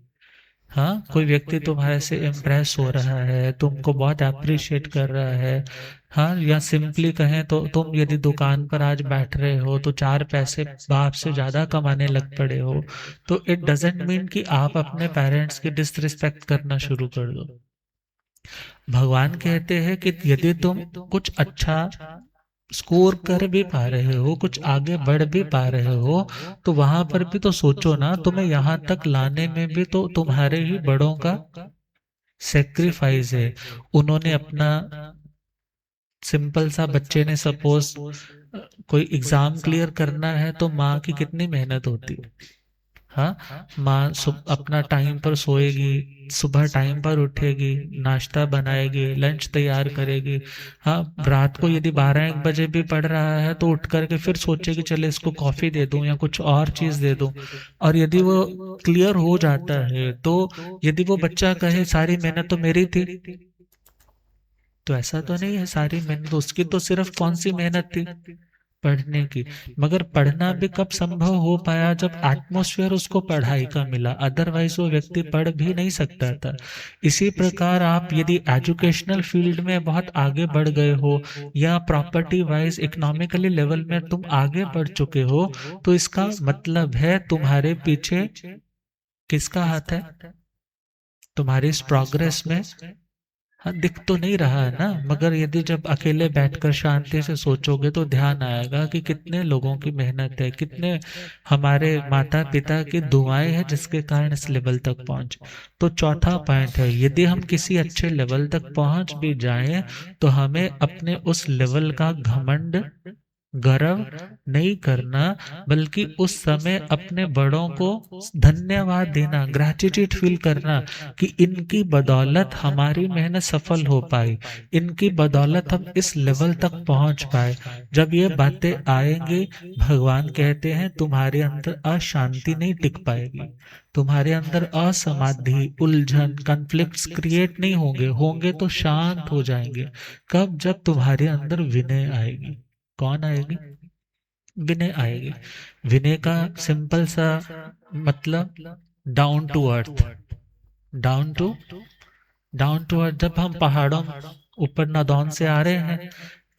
Speaker 1: हाँ, कोई व्यक्ति तुम्हारे से इम्प्रेस हो रहा है, तुमको बहुत अप्रिशिएट कर रहा है, हाँ, या सिंपली कहें तो तुम यदि दुकान पर आज बैठ रहे हो तो चार पैसे बाप से ज्यादा कमाने लग पड़े हो, तो इट डजेंट मीन कि आप अपने पेरेंट्स की डिसरिस्पेक्ट करना शुरू कर दो। भगवान कहते हैं कि यदि तुम कुछ अच्छा स्कोर कर भी पा रहे हो, कुछ आगे बढ़ भी पा रहे हो, तो वहां पर भी तो सोचो ना, तुम्हें यहां तक लाने में भी तो तुम्हारे ही बड़ों का सेक्रीफाइस है। उन्होंने अपना, सिंपल सा बच्चे ने सपोज कोई एग्जाम क्लियर करना है तो माँ की कितनी मेहनत होती है। हाँ, माँ अपना टाइम पर सोएगी, सुबह टाइम पर उठेगी, नाश्ता बनाएगी, लंच तैयार करेगी। हाँ, रात को यदि 12-1 बजे भी पढ़ रहा है तो उठ करके फिर सोचेगी चले इसको कॉफी दे दूं या कुछ और चीज दे दूं। और यदि वो क्लियर हो जाता है तो यदि वो बच्चा कहे सारी मेहनत तो मेरी थी, तो ऐसा तो नहीं है, सारी मेहनत उसकी तो सिर्फ कौन सी मेहनत थी, पढ़ने की। मगर पढ़ना भी कब संभव हो पाया, जब एटमॉस्फेयर उसको पढ़ाई का मिला, अदरवाइज वो व्यक्ति पढ़ भी नहीं सकता था। इसी प्रकार आप यदि एजुकेशनल फील्ड में बहुत आगे बढ़ गए हो या प्रॉपर्टी वाइज इकोनॉमिकली लेवल में तुम आगे बढ़ चुके हो, तो इसका मतलब है तुम्हारे पीछे किसका हाथ है, तुम्हारी इस प्रोग्रेस में। हाँ, दिख तो नहीं रहा है ना, मगर यदि जब अकेले बैठकर शांति से सोचोगे तो ध्यान आएगा कि कितने लोगों की मेहनत है, कितने हमारे माता पिता की दुआएं हैं जिसके कारण इस लेवल तक पहुंचे। तो चौथा पॉइंट है, यदि हम किसी अच्छे लेवल तक पहुंच भी जाएं तो हमें अपने उस लेवल का घमंड, गर्व नहीं करना, बल्कि उस समय अपने बड़ों को धन्यवाद देना, ग्रैटिट्यूड फील करना कि इनकी बदौलत हमारी मेहनत सफल हो पाई, इनकी बदौलत हम इस लेवल तक पहुंच पाए। जब ये बातें आएंगी, भगवान कहते हैं तुम्हारे अंदर अशांति नहीं टिक पाएगी, तुम्हारे अंदर असमाधि, उलझन, कॉन्फ्लिक्ट्स क्रिएट नहीं होंगे, होंगे तो शांत हो जाएंगे। कब, जब तुम्हारे अंदर विनय आएगी। कौन आएगी, विनय आएगी। विनय का सिंपल सा मतलब down to earth, down to down to earth. जब हम पहाड़ों ऊपर नादौन से आ रहे हैं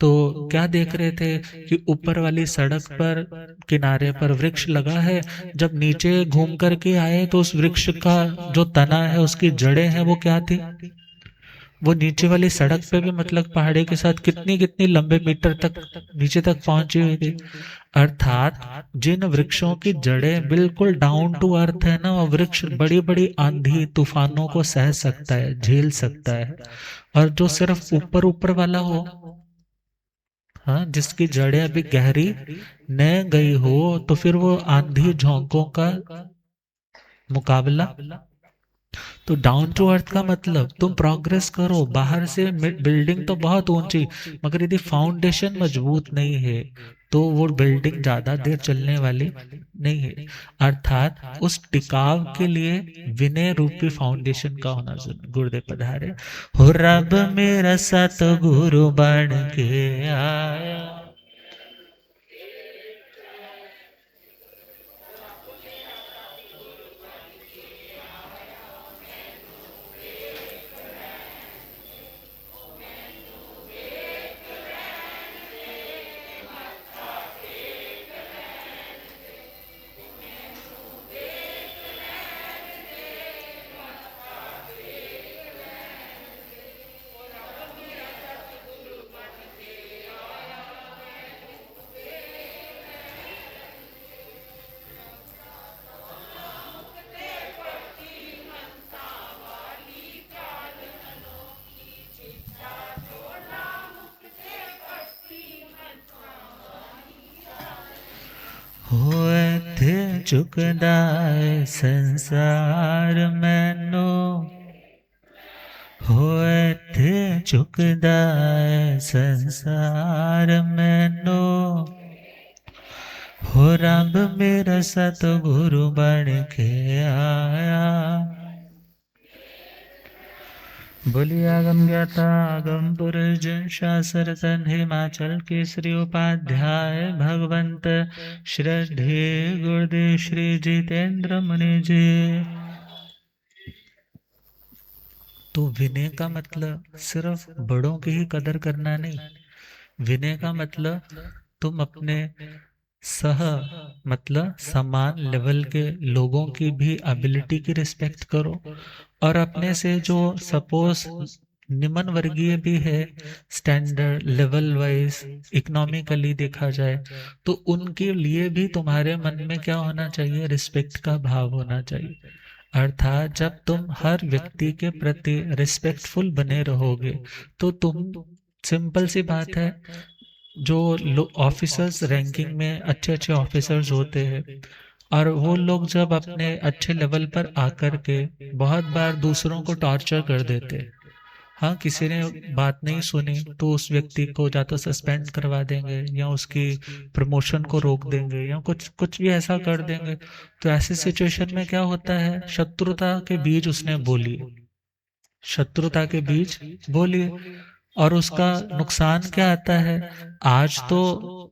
Speaker 1: तो क्या देख रहे थे कि ऊपर वाली सड़क पर किनारे पर वृक्ष लगा है, जब नीचे घूम करके आए तो उस वृक्ष का जो तना है, उसकी जड़ें हैं, वो क्या थी, वो नीचे वाली सड़क पे भी मतलब पहाड़ी के साथ कितनी कितनी लंबे मीटर तक नीचे तक पहुंची हुई थी। अर्थात जिन वृक्षों की जड़ें बिल्कुल डाउन टू अर्थ है ना, वो वृक्ष बड़ी बड़ी आंधी तूफानों को सह सकता है, झेल सकता है। और जो सिर्फ ऊपर ऊपर वाला हो, हाँ, जिसकी जड़ें अभी गहरी न गई हो, तो फिर वो आंधी झोंकों का मुकाबला। तो डाउन टू अर्थ का मतलब तुम प्रोग्रेस करो, बाहर से बिल्डिंग तो बहुत ऊंची, मगर यदि फाउंडेशन मजबूत नहीं है तो वो बिल्डिंग ज्यादा देर चलने वाली नहीं है। अर्थात उस टिकाव के लिए विनय रूपी फाउंडेशन का होना जरूरी। गुरुदेव पधारे। हो रब मेरा सतगुरु बन के आया। होए थे चुकदाए संसार मैनो, होए थे चुकदाए संसार मैनो। हो रब मेरा सतगुरु बन के आया। बोलिए आगम ज्ञाता आगम पुरुष जन शास्त्र तन हिमाचल केसरी उपाध्याय भगवंत श्रद्धे गुरुदेव श्री जितेंद्र मुनि जी। तो विनय का मतलब सिर्फ बड़ों की ही कदर करना नहीं। विनय का मतलब तुम अपने सह मतलब समान लेवल के लोगों की भी एबिलिटी की रिस्पेक्ट करो, और अपने से जो सपोज निम्न वर्गीय भी है, स्टैंडर्ड लेवल वाइज इकोनॉमिकली देखा जाए, तो उनके लिए भी तुम्हारे मन में क्या होना चाहिए, रिस्पेक्ट का भाव होना चाहिए। अर्थात जब तुम हर व्यक्ति के प्रति रिस्पेक्टफुल बने रहोगे, तो तुम, सिंपल सी बात है, जो ऑफिसर्स रैंकिंग में अच्छे अच्छे ऑफिसर्स होते हैं, और वो लोग जब अपने अच्छे लेवल पर आकर के बहुत बार दूसरों को टॉर्चर कर देते हैं। हाँ, किसी ने बात नहीं सुनी तो उस व्यक्ति को या तो सस्पेंड करवा देंगे, या उसकी प्रमोशन को रोक देंगे, या कुछ कुछ भी ऐसा कर देंगे। तो ऐसी सिचुएशन में क्या होता है, शत्रुता के बीज उसने बोली, शत्रुता के बीज बोलिए, और उसका नुकसान क्या आता है। आज तो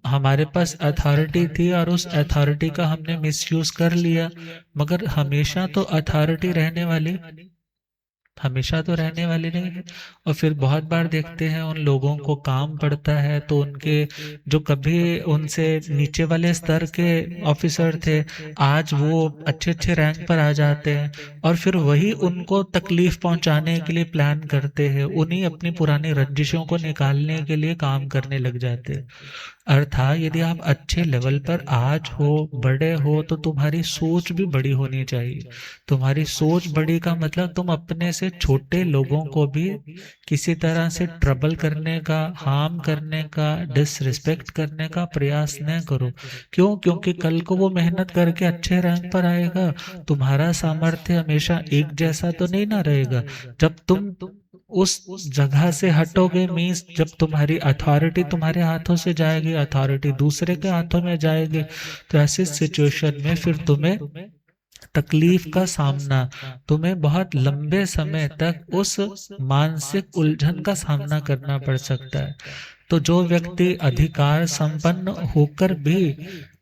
Speaker 1: हमारे पास अथॉरिटी थी और उस अथॉरिटी का हमने मिसयूज कर लिया, मगर हमेशा तो अथॉरिटी रहने वाली, हमेशा तो रहने वाली नहीं है। और फिर बहुत बार देखते हैं उन लोगों को काम पड़ता है, तो उनके जो कभी उनसे नीचे वाले स्तर के ऑफिसर थे, आज वो अच्छे अच्छे रैंक पर आ जाते हैं, और फिर वही उनको तकलीफ पहुंचाने के लिए प्लान करते हैं, उन्हीं अपनी पुरानी रंजिशों को निकालने के लिए काम करने लग जाते हैं। अर्थात यदि आप अच्छे लेवल पर आज हो, बड़े हो, तो तुम्हारी सोच भी बड़ी होनी चाहिए। तुम्हारी सोच बड़ी का मतलब तुम अपने से छोटे लोगों को भी किसी तरह से ट्रबल करने का, हार्म करने का, डिसरिस्पेक्ट करने का प्रयास न करो। क्यों? क्योंकि कल को वो मेहनत करके अच्छे रैंक पर आएगा, तुम्हारा सामर्थ्य हमेशा एक जैसा तो नहीं ना रहेगा। जब तुम उस जगह से हटोगे, मीन्स जब तुम्हारी अथॉरिटी तुम्हारे हाथों से जाएगी, अथॉरिटी दूसरे के हाथों में जाएगी, तो ऐसी सिचुएशन में फिर तुम्हें तकलीफ का सामना, तुम्हें बहुत लंबे समय तक उस मानसिक उलझन का सामना करना पड़ सकता है। तो जो व्यक्ति अधिकार संपन्न होकर भी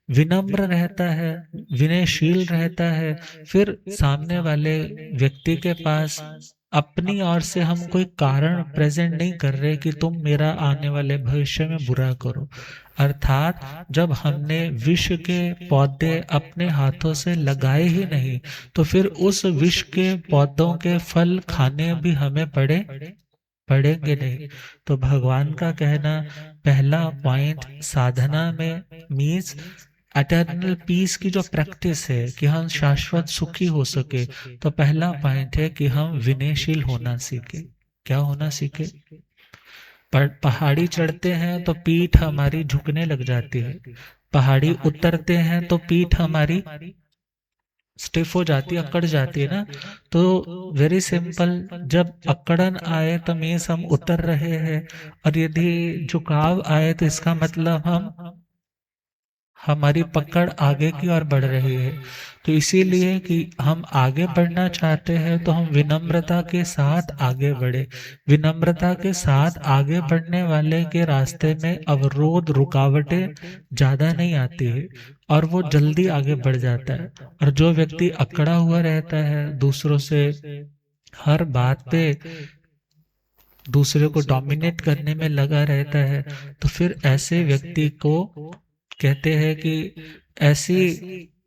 Speaker 1: विनम्र रहता है, विनयशील रहता है, फिर सामने वाले व्यक्ति के पास अपनी ओर से हम कोई कारण प्रेजेंट नहीं कर रहे कि तुम मेरा आने वाले भविष्य में बुरा करो। अर्थात जब हमने विष के पौधे अपने हाथों से लगाए ही नहीं, तो फिर उस विष के पौधों के फल खाने भी हमें पड़े पढ़ेंगे नहीं। तो भगवान का कहना, पहला पॉइंट साधना में मीन्स एटर्नल पीस की जो प्रैक्टिस है कि हम शाश्वत सुखी हो सके, तो पहला पॉइंट है कि हम विनयशील होना सीखे। क्या होना सीखे? पहाड़ी चढ़ते हैं तो पीठ हमारी झुकने लग जाती है, पहाड़ी उतरते हैं तो पीठ हमारी स्टिफ हो जाती है, अकड़ जाती है ना। तो वेरी सिंपल, जब अकड़न आए तो मीन्स हम उतर रहे हैं, और यदि झुकाव आए तो इसका मतलब हमारी पकड़ आगे की ओर बढ़ रही है। तो इसीलिए कि हम आगे बढ़ना चाहते हैं तो हम विनम्रता के साथ आगे बढ़े। विनम्रता के साथ आगे बढ़ने वाले के रास्ते में अवरोध, रुकावटें ज्यादा नहीं आती है, और वो जल्दी आगे बढ़ जाता है। और जो व्यक्ति अकड़ा हुआ रहता है, दूसरों से हर बात पे दूसरे को डोमिनेट करने में लगा रहता है, तो फिर ऐसे व्यक्ति को कहते हैं कि ऐसी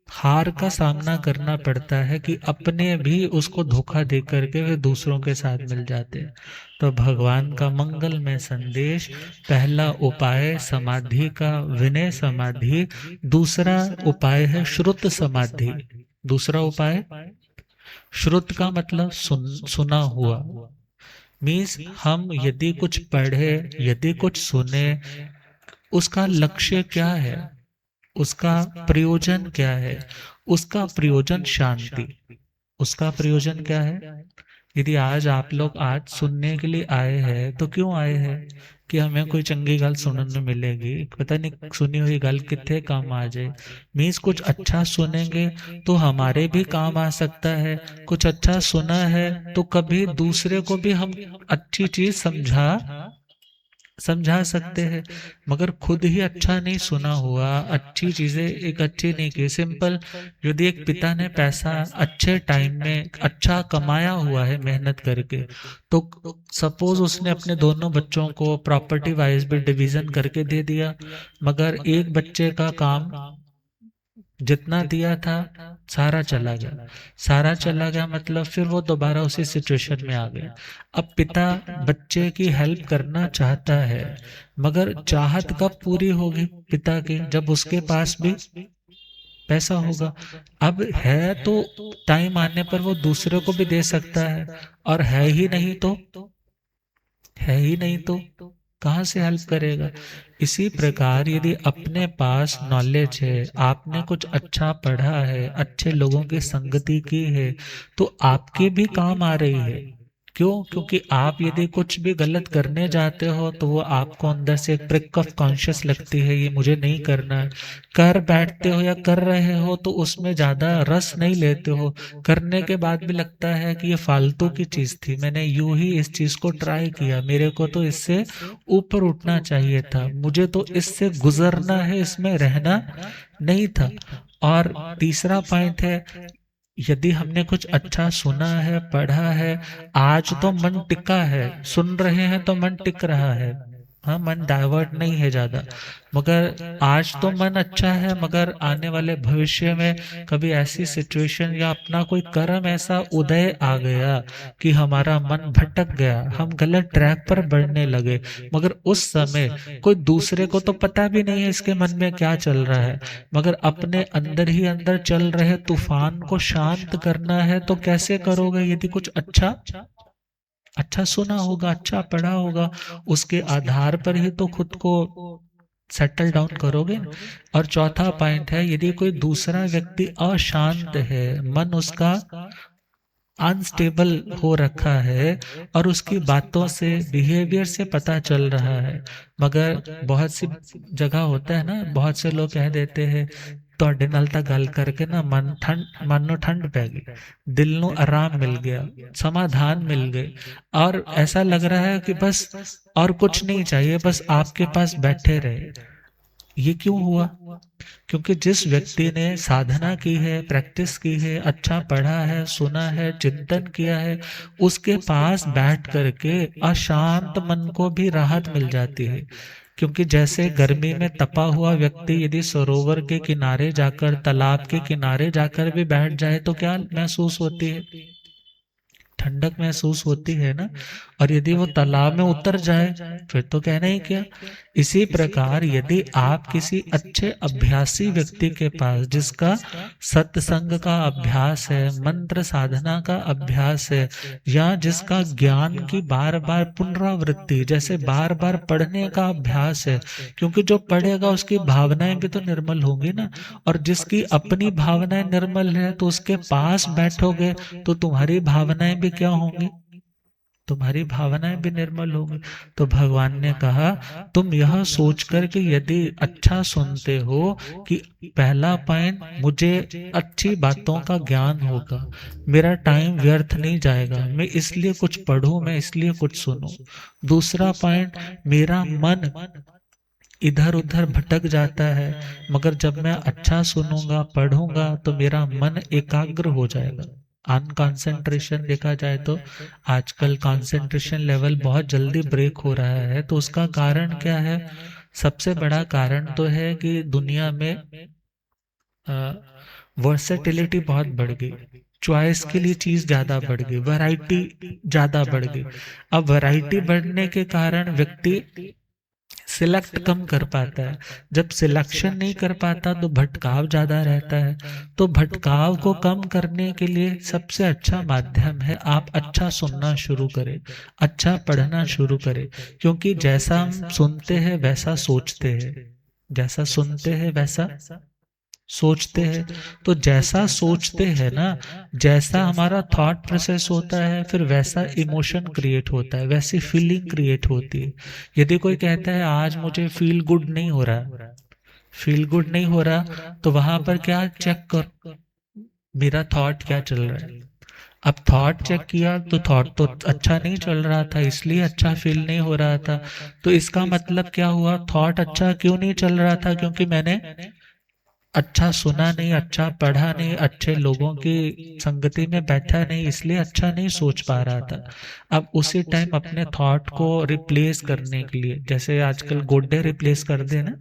Speaker 1: हार का सामना करना पड़ता है कि अपने भी उसको धोखा दे करके वे दूसरों के साथ मिल जाते हैं। तो भगवान का मंगलमय संदेश, पहला उपाय समाधि का, विनय समाधि। दूसरा उपाय है श्रुत समाधि। दूसरा उपाय, श्रुत का मतलब सुना हुआ। मीन्स हम यदि कुछ पढ़े, यदि कुछ सुने, उसका लक्ष्य क्या है, उसका प्रयोजन क्या है? उसका प्रयोजन शांति। उसका प्रयोजन क्या है? यदि आज आप लोग आज सुनने के लिए आए हैं तो क्यों आए हैं? कि हमें कोई चंगी गल सुनने मिलेगी, पता नहीं सुनी हुई गल कितने काम आ जाए। मीन्स कुछ अच्छा सुनेंगे तो हमारे भी काम आ सकता है। कुछ अच्छा सुना है तो कभी दूसरे को भी हम अच्छी चीज समझा सकते हैं। मगर खुद ही अच्छा नहीं सुना हुआ, अच्छी चीजें एक अच्छी नहीं की। सिंपल, यदि एक पिता ने पैसा अच्छे टाइम में अच्छा कमाया हुआ है मेहनत करके, तो सपोज उसने अपने दोनों बच्चों को प्रॉपर्टी वाइज भी डिवीजन करके दे दिया, मगर एक बच्चे का काम जितना दिया था सारा चला गया। सारा चला गया मतलब फिर वो दोबारा उसी सिचुएशन में आ गया। अब पिता बच्चे की हेल्प करना चाहता है, मगर चाहत कब पूरी होगी पिता की? जब उसके पास भी पैसा होगा। अब है तो टाइम आने पर वो दूसरे को भी दे सकता है, और है ही नहीं तो कहाँ से हेल्प करेगा? इसी प्रकार यदि अपने पास नॉलेज है, आपने कुछ अच्छा पढ़ा है, अच्छे लोगों की संगति की है, तो आपके भी काम आ रही है। क्यों? क्योंकि आप यदि कुछ भी गलत करने जाते हो तो वो आपको अंदर से एक प्रिक ऑफ कॉन्शियस लगती है, ये मुझे नहीं करना है। कर बैठते हो या कर रहे हो तो उसमें ज्यादा रस नहीं लेते हो। करने के बाद भी लगता है कि ये फालतू की चीज थी, मैंने यूं ही इस चीज को ट्राई किया, मेरे को तो इससे ऊपर उठना चाहिए था, मुझे तो इससे गुजरना है, इसमें रहना नहीं था। और तीसरा पॉइंट है, यदि हमने कुछ अच्छा सुना है, पढ़ा है, आज तो मन टिका है, सुन रहे हैं तो मन टिक रहा है, हाँ मन डाइवर्ट नहीं है ज्यादा। मगर आज तो मन अच्छा है, मगर आने वाले भविष्य में कभी ऐसी सिचुएशन या अपना कोई कर्म ऐसा उदय आ गया कि हमारा मन भटक गया, हम गलत ट्रैक पर बढ़ने लगे, मगर उस समय कोई दूसरे को तो पता भी नहीं है इसके मन में क्या चल रहा है, मगर अपने अंदर ही अंदर चल रहे तूफान को शांत करना है तो कैसे करोगे? यदि कुछ अच्छा अच्छा सुना होगा, अच्छा पढ़ा होगा, उसके आधार पर ही तो खुद को सेटल डाउन करोगे। और चौथा पॉइंट है, यदि कोई दूसरा व्यक्ति अशांत है, मन उसका अनस्टेबल हो रखा है, और उसकी बातों से, बिहेवियर से पता चल रहा है, मगर बहुत सी जगह होता है ना, बहुत से लोग कह देते हैं ਤੁਹਾਡੇ ਨਾਲ ਤਾਂ ਗੱਲ करके ना मन ਨੂੰ ठंड पै गई, दिल ਨੂੰ आराम मिल गया, समाधान मिल गए, और ऐसा लग रहा है कि बस और कुछ नहीं चाहिए, बस आपके पास बैठे रहे। ये क्यों हुआ? क्योंकि जिस व्यक्ति ने साधना की है, प्रैक्टिस की है, अच्छा पढ़ा है, सुना है, चिंतन किया है, उसके पास बैठ करके अशांत मन को भी राहत मिल जाती है। क्योंकि जैसे गर्मी में तपा हुआ व्यक्ति यदि सरोवर के किनारे जाकर, तालाब के किनारे जाकर भी बैठ जाए तो क्या महसूस होती है? ठंडक महसूस होती है ना। और यदि वो तालाब में उतर जाए फिर तो कहना ही क्या। इसी प्रकार यदि आप किसी अच्छे अभ्यासी व्यक्ति के पास, जिसका सत्संग का अभ्यास है, मंत्र साधना का अभ्यास है, या जिसका ज्ञान की बार बार पुनरावृत्ति, जैसे बार बार पढ़ने का अभ्यास है, क्योंकि जो पढ़ेगा उसकी भावनाएं भी तो निर्मल होंगी ना। और जिसकी अपनी भावनाएं निर्मल है तो उसके पास बैठोगे तो तुम्हारी भावनाएं भी क्या होंगी, तुम्हारी भावनाएं भी निर्मल होंगी। तो भगवान ने कहा तुम यह सोचकर कि यदि अच्छा सुनते हो कि पहला पॉइंट, मुझे अच्छी बातों का ज्ञान होगा, मेरा टाइम व्यर्थ नहीं जाएगा, मैं इसलिए कुछ पढ़ूं, मैं इसलिए कुछ सुनूं। दूसरा पॉइंट, मेरा मन इधर उधर भटक जाता है, मगर जब मैं अच्छा सुनूंगा पढ़ूंगा तो मेरा मन एकाग्र हो जाएगा। अनकॉन्सेंट्रेशन देखा जाए तो आजकल कंसंट्रेशन लेवल बहुत जल्दी ब्रेक हो रहा है, तो उसका कारण क्या है? सबसे बड़ा कारण तो है कि दुनिया में वर्सेटिलिटी बहुत बढ़ गई, चॉइस के लिए चीज ज्यादा बढ़ गई, वैरायटी ज्यादा बढ़ गई। अब वैरायटी बढ़ने के कारण व्यक्ति सिलेक्ट कम कर पाता है। जब सिलेक्शन नहीं कर पाता तो भटकाव ज्यादा रहता है। तो भटकाव को कम करने के लिए सबसे अच्छा माध्यम है आप अच्छा सुनना शुरू करें, अच्छा पढ़ना शुरू करें। क्योंकि जैसा हम सुनते हैं वैसा सोचते हैं, जैसा सुनते हैं वैसा सोचते हैं। तो जैसा सोचते हैं ना, जैसा हमारा थॉट प्रोसेस होता है, फिर वैसा इमोशन क्रिएट होता है, वैसी फीलिंग क्रिएट होती है। यदि कोई कहता है आज मुझे फील गुड नहीं हो रहा, फील गुड नहीं हो रहा, तो वहां पर क्या चेक कर, मेरा थॉट क्या चल रहा है। अब थॉट चेक किया तो थॉट तो अच्छा नहीं चल रहा था, इसलिए अच्छा फील नहीं हो रहा था। तो इसका मतलब क्या हुआ, थॉट अच्छा क्यों नहीं चल रहा था? क्योंकि मैंने अच्छा सुना नहीं, अच्छा पढ़ा नहीं, अच्छे लोगों की संगति में बैठा नहीं, इसलिए अच्छा नहीं सोच पा रहा था। अब उसी टाइम अपने थॉट को रिप्लेस करने के लिए, जैसे आजकल गोड्डे रिप्लेस कर दे ना,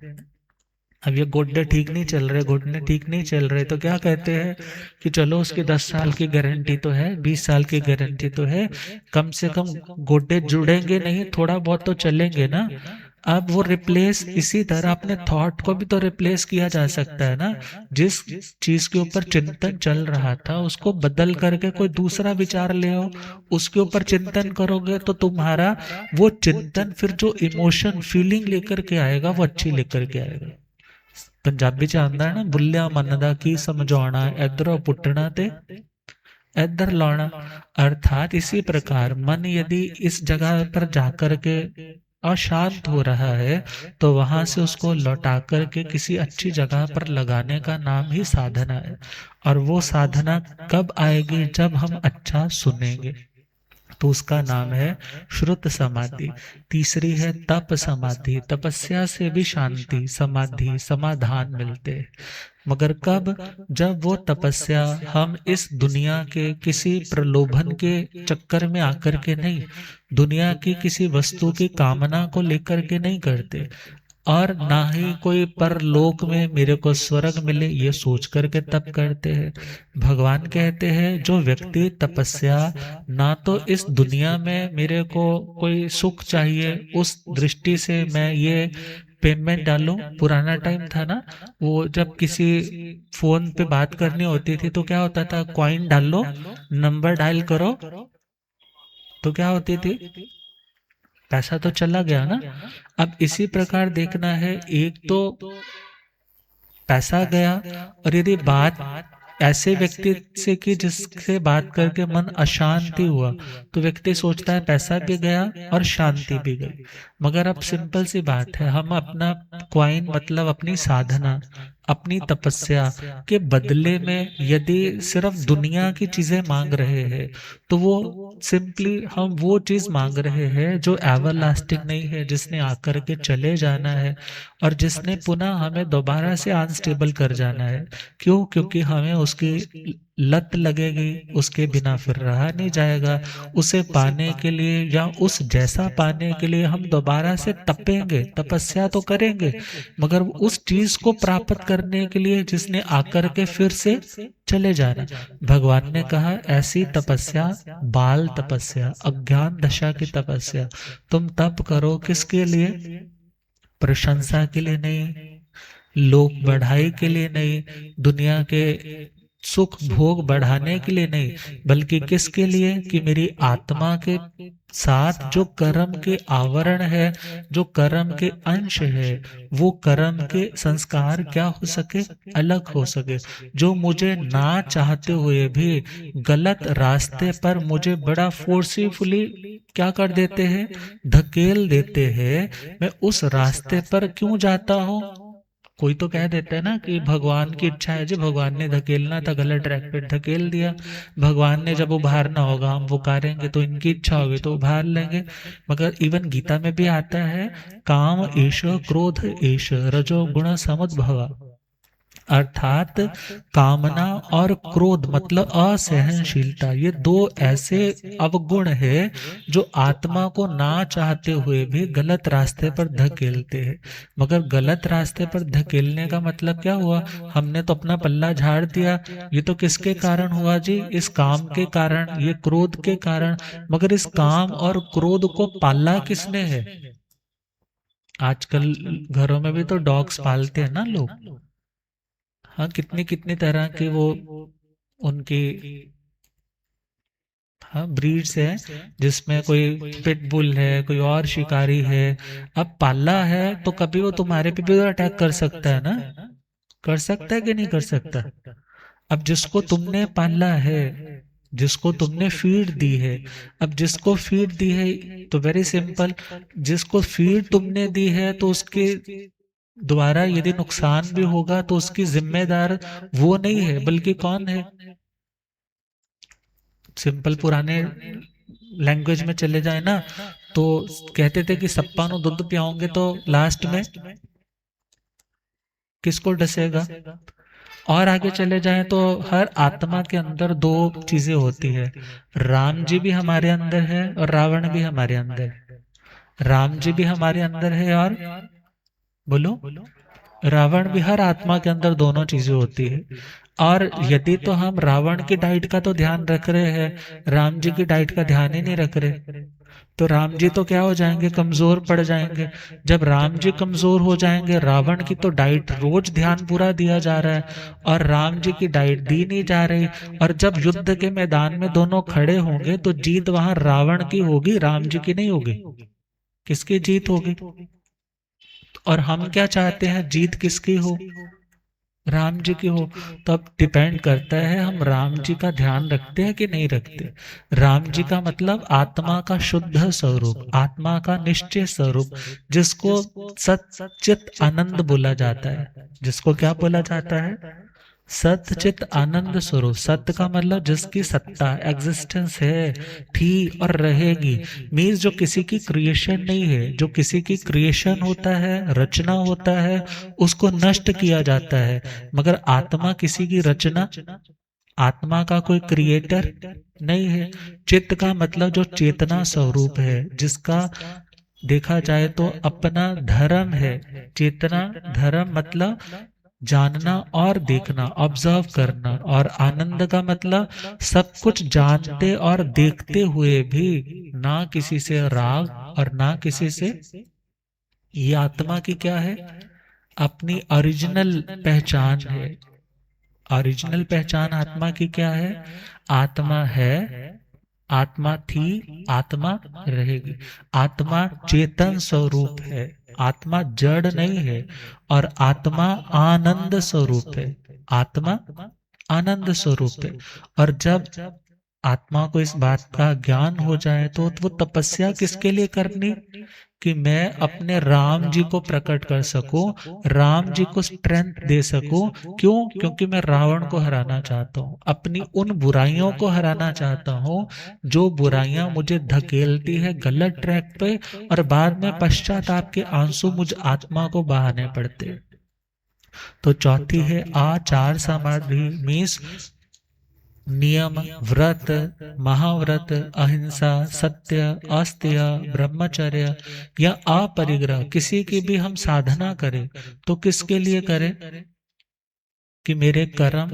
Speaker 1: अब ये गोड्डे ठीक नहीं चल रहे, घुटने ठीक नहीं चल रहे, तो क्या कहते हैं कि चलो उसकी 10 साल की गारंटी तो है, 20 साल की गारंटी तो है, कम से कम गोड्डे जुड़ेंगे नहीं, थोड़ा बहुत तो चलेंगे ना। अब वो रिप्लेस, इसी तरह अपने थॉट को भी तो रिप्लेस किया जा सकता है ना। जिस चीज के ऊपर चिंतन चल रहा था उसको बदल करके कोई दूसरा विचार ले आओ, उसके ऊपर चिंतन करोगे तो तुम्हारा वो चिंतन फिर जो इमोशन फीलिंग लेकर के आएगा वो अच्छी लेकर के आएगा। पंजाबी च आंदा है ना, बुल्लिया मन दा की समझाना, इधरों पुट्टना ते इधर लाना। अर्थात इसी प्रकार मन यदि इस जगह पर जाकर के अशांत हो रहा है तो वहां से उसको लौटा करके किसी अच्छी जगह पर लगाने का नाम ही साधना है। और वो साधना कब आएगी? जब हम अच्छा सुनेंगे, तो उसका नाम है श्रुत समाधि। तीसरी है तप समाधि, तपस्या से भी शांति, समाधि, समाधान मिलते हैं। मगर कब? जब वो तपस्या हम इस दुनिया के किसी प्रलोभन के चक्कर में आकर के नहीं, दुनिया की किसी वस्तु की कामना को लेकर के नहीं करते, और ना ही कोई परलोक में मेरे को स्वर्ग मिले ये सोच करके तप करते हैं। भगवान कहते हैं जो व्यक्ति तपस्या, ना तो इस दुनिया में मेरे को कोई सुख चाहिए उस दृष्टि से मैं ये पेमेंट डालूं। पुराना टाइम था ना, वो जब किसी फोन पे बात करनी होती थी तो क्या होता था, कॉइन डाल लो, नंबर डायल करो, तो क्या होती थी, पैसा तो चला गया ना। अब इसी प्रकार देखना है, एक तो पैसा गया, और यदि बात ऐसे व्यक्ति से की जिससे बात करके मन अशांति हुआ, तो व्यक्ति सोचता है पैसा भी गया और शांति भी गई। मगर अब सिंपल सी बात है, हम अपना क्वाइन मतलब अपनी साधना, अपनी तपस्या के बदले में यदि सिर्फ दुनिया की चीजें मांग रहे हैं, तो वो सिंपली हम वो चीज मांग रहे हैं जो एवरलास्टिंग नहीं है, जिसने आकर के चले जाना है और जिसने पुनः हमें दोबारा से अनस्टेबल कर जाना है। क्यों? क्योंकि हमें उसकी लत लगेगी, उसके बिना फिर रहा नहीं जाएगा। उसे पाने के लिए या उस जैसा पाने के लिए हम दोबारा से तपेंगे, तपस्या तो करेंगे, मगर उस चीज को प्राप्त करने के लिए जिसने आकर के फिर से चले जाना। भगवान ने कहा ऐसी तपस्या बाल तपस्या, अज्ञान दशा की तपस्या तुम तप करो, किसके लिए? प्रशंसा के लिए नहीं, लोक बढ़ाई के लिए नहीं, दुनिया के सुख भोग बढ़ाने के लिए नहीं, बल्कि किसके लिए? कि मेरी आत्मा के साथ जो कर्म के आवरण है, जो कर्म के अंश है, वो कर्म के संस्कार क्या हो सके? अलग हो सके। जो मुझे ना चाहते हुए भी गलत रास्ते पर मुझे बड़ा फोर्सफुली क्या कर देते हैं? धकेल देते हैं। मैं उस रास्ते पर क्यों जाता हूँ? कोई तो कह देता है ना कि भगवान की इच्छा है जी, भगवान ने धकेलना था, गलत ट्रैक पे धकेल दिया। भगवान ने जब उभारना होगा, हम पुकारेंगे तो इनकी इच्छा होगी तो उभार लेंगे। मगर इवन गीता में भी आता है, काम एष क्रोध एष रजो गुण समुद्भवा, अर्थात कामना और क्रोध मतलब असहनशीलता, ये दो ऐसे अवगुण है जो आत्मा को ना चाहते हुए भी गलत रास्ते पर धकेलते हैं। मगर गलत रास्ते पर धकेलने का मतलब क्या हुआ? हमने तो अपना पल्ला झाड़ दिया। ये तो किसके कारण हुआ जी? इस काम के कारण, ये क्रोध के कारण। मगर इस काम और क्रोध को पाला किसने है? आजकल घरों में भी तो डॉग्स पालते हैं ना लोग। हाँ, कितनी कितनी तरह के वो उनकी, हाँ, ब्रीड्स है, जिसमें कोई पिटबुल है, कोई और शिकारी है। अब पाला है तो कभी वो तुम्हारे पे भी अटैक कर सकता है ना? कर सकता है कि नहीं कर सकता? अब जिसको तुमने पाला है, जिसको तुमने फीड दी है, अब जिसको फीड दी है तो वेरी सिंपल, जिसको फीड तुमने दी है तो उसके द्वारा यदि नुकसान भी होगा तो उसकी जिम्मेदार वो नहीं है, बल्कि कौन है? सिंपल पुराने लैंग्वेज में चले जाए ना, तो कहते थे कि सप्पा नु दूध पियाओगे तो लास्ट में किसको डसेगा? और आगे चले जाएं तो हर आत्मा के अंदर दो चीजें होती है। राम जी भी हमारे अंदर है और रावण भी हमारे अंदर है। राम जी भी हमारे अंदर है और बोलो, रावण भी, हर आत्मा के अंदर दोनों चीजें होती है। और यदि तो हम रावण की डाइट का तो ध्यान रख रहे हैं, राम जी की डाइट का ध्यान ही नहीं रख रहे, तो राम जी तो क्या हो जाएंगे? कमजोर पड़ जाएंगे। जब राम जी कमजोर हो जाएंगे, रावण की तो डाइट रोज ध्यान पूरा दिया जा रहा है और राम जी की डाइट दी नहीं जा रही। और जब युद्ध के मैदान में दोनों खड़े होंगे तो जीत वहां रावण की होगी, राम जी की नहीं होगी। किसकी जीत होगी? और हम क्या चाहते हैं? जीत किसकी हो? राम जी की हो। तब डिपेंड करता है हम राम जी का ध्यान रखते हैं कि नहीं रखते। राम जी का मतलब आत्मा का शुद्ध स्वरूप, आत्मा का निश्चय स्वरूप, जिसको सच्चित आनंद बोला जाता है। जिसको क्या बोला जाता है? सतचित आनंद स्वरूप। सत्य का मतलब जिसकी सत्ता, एग्जिस्टेंस है, थी और रहेगी। मीन्स जो किसी की क्रिएशन नहीं है। जो किसी की क्रिएशन होता है, रचना होता है, उसको नष्ट किया जाता है। मगर आत्मा किसी की रचना, आत्मा का कोई क्रिएटर नहीं है। चित्त का मतलब जो चेतना स्वरूप है, जिसका देखा जाए तो अपना धर्म है। चेतना धर्म मतलब जानना और देखना, ऑब्जर्व करना। और आनंद का मतलब सब कुछ जानते और देखते हुए भी ना किसी से राग और ना किसी से। ये आत्मा की क्या है? अपनी ओरिजिनल पहचान है। ओरिजिनल पहचान आत्मा की क्या है? आत्मा है, आत्मा थी, आत्मा रहेगी। आत्मा चेतन स्वरूप है, आत्मा जड़ नहीं है। और आत्मा आनंद स्वरूप है, आत्मा आनंद स्वरूप है। और जब आत्मा को इस बात का ज्ञान हो जाए तो वो तपस्या किसके लिए करनी? कि मैं अपने राम जी को प्रकट कर सकूं, राम जी को स्ट्रेंथ दे सकूं। क्यों? क्योंकि मैं रावण को हराना चाहता हूं, अपनी उन बुराइयों को हराना चाहता हूं जो बुराइयां मुझे धकेलती है गलत ट्रैक पे, और बाद में पश्चाताप के आंसू मुझ आत्मा को बहाने पड़ते हैं। तो चौथी है आचार समाधि, मीन्स नियम, व्रत, महाव्रत, अहिंसा, सत्य, अस्तेय, ब्रह्मचर्य या अपरिग्रह, किसी की भी हम साधना करें तो किसके लिए करें? कि मेरे कर्म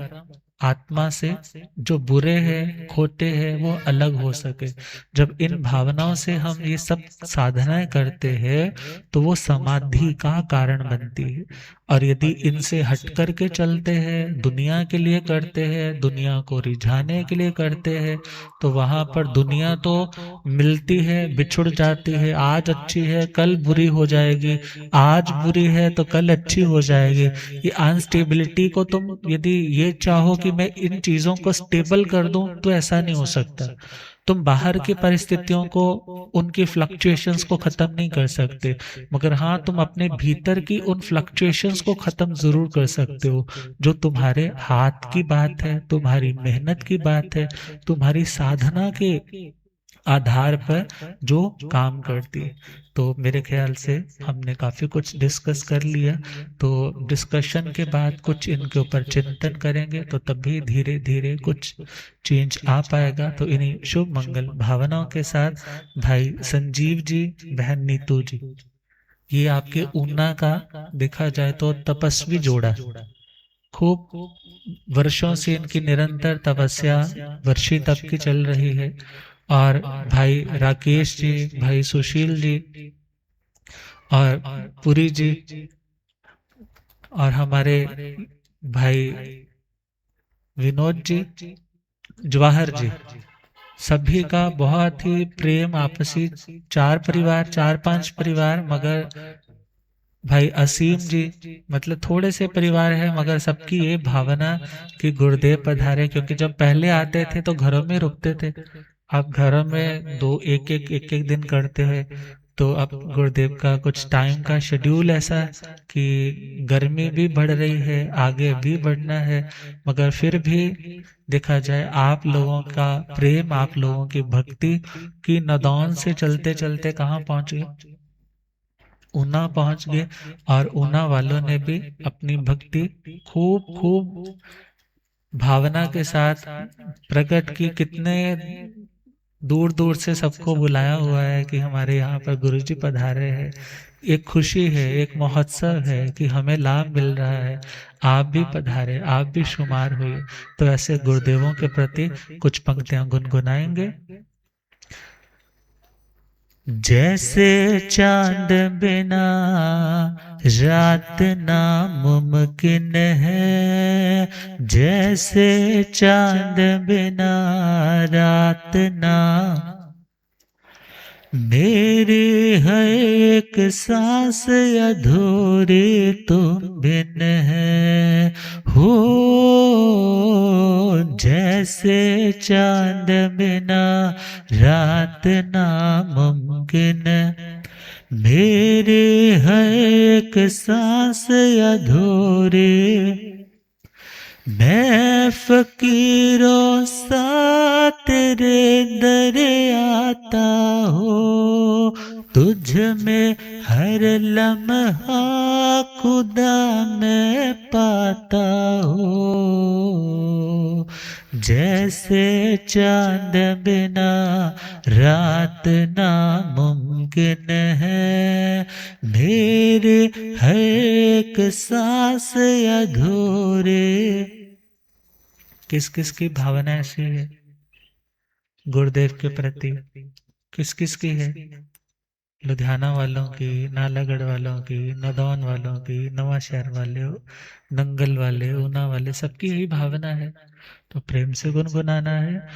Speaker 1: आत्मा से जो बुरे हैं, खोटे हैं, वो अलग हो सके। जब इन भावनाओं से हम ये सब साधनाएं करते हैं तो वो समाधि का कारण बनती है। और यदि इनसे हट करके चलते हैं, दुनिया के लिए करते हैं, दुनिया को रिझाने के लिए करते हैं, तो वहां पर दुनिया तो मिलती है, बिछुड़ जाती है, आज अच्छी है कल बुरी हो जाएगी, आज बुरी है तो कल अच्छी हो जाएगी। ये अनस्टेबिलिटी को तुम यदि ये चाहो कि मैं इन चीजों को स्टेबल कर दूं तो ऐसा नहीं हो सकता। तुम बाहर की परिस्थितियों को, उनकी फ्लक्चुएशंस को खत्म नहीं कर सकते, मगर हाँ तुम अपने भीतर की उन फ्लक्चुएशंस को खत्म जरूर कर सकते हो। जो तुम्हारे हाथ की बात है, तुम्हारी मेहनत की बात है, तुम्हारी साधना के आधार पर जो काम करती है। तो मेरे ख्याल से हमने काफी कुछ डिस्कस कर लिया। तो डिस्कशन के बाद कुछ इनके ऊपर चिंतन करेंगे तो तभी धीरे धीरे कुछ चेंज आ पाएगा। तो इन्हीं शुभ मंगल भावनाओं के साथ भाई संजीव जी, बहन नीतू जी, ये आपके ऊना का देखा जाए तो तपस्वी जोड़ा, खूब वर्षों से इनकी निरंतर तपस्या वर्षी तप की चल रही है। और भाई राकेश जी, भाई सुशील जी और पुरी जी और हमारे भाई विनोद जी, जवाहर जी, सभी का बहुत ही प्रेम आपसी, चार परिवार, चार पांच परिवार, मगर भाई असीम जी, मतलब थोड़े से परिवार है मगर सबकी ये भावना कि गुरुदेव पधारे। क्योंकि जब पहले आते थे तो घरों में रुकते थे, अब घरों में दो एक एक दिन करते हुए। तो अब गुरुदेव का कुछ टाइम का शेड्यूल ऐसा है कि गर्मी भी बढ़ रही है, आगे भी बढ़ना है, मगर फिर भी देखा जाए आप लोगों का प्रेम, आप लोगों की भक्ति की नदौन से चलते चलते कहाँ पहुंच गए, ऊना पहुंच गए। और ऊना वालों ने भी अपनी भक्ति खूब खूब भावना के साथ प्रकट की। कितने दूर दूर से सबको बुलाया हुआ है कि हमारे यहाँ पर गुरुजी पधारे हैं। एक खुशी है, एक महोत्सव है कि हमें लाभ मिल रहा है, आप भी पधारे, आप भी शुमार हुए। तो ऐसे गुरुदेवों के प्रति कुछ पंक्तियां गुनगुनाएंगे। जैसे चांद बिना रात नामुमकिन है, जैसे चांद बिना रात ना, मेरी है एक सांस अधूरी तुम बिन है। हो जैसे चांद बिना रात नामुमकिन, मेरी है एक सांस अधूरी, मैं फकीरों सा तेरे दर आता हो, तुझ में हर लम्हा खुदा मैं पाता हो। जैसे चांद बिना रात नामुमकिन है, मेरे हर एक सांस अधूरे। किस किस की भावना ऐसी है गुरुदेव के प्रति? किस किस की है? लुधियाना वालों की, नालागढ़ वालों की, नदौन वालों की, नवांशहर वाले, नंगल वाले, ऊना वाले, सबकी यही भावना है। तो प्रेम से गुनगुनाना है।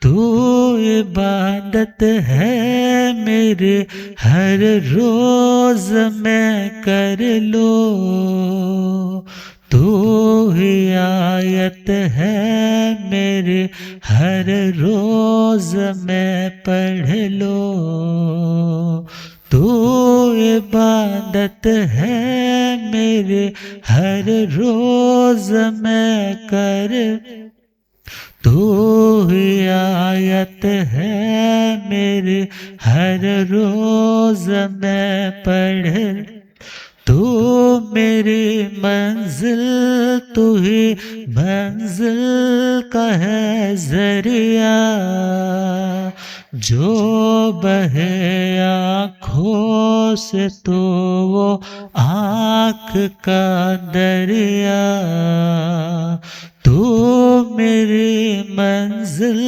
Speaker 1: तू इबादत है मेरे हर रोज मैं कर लो, तू ही आयत है मेरे हर रोज मैं पढ़ लो, तू इबादत है मेरे हर रोज मैं कर, तू ही आयत है मेरे हर रोज मैं पढ़, तू तू मेरी मंजिल, तू ही मंजिल का है जरिया, जो बहे आँखों से तो वो आँख का दरिया। तू मेरी मंजिल,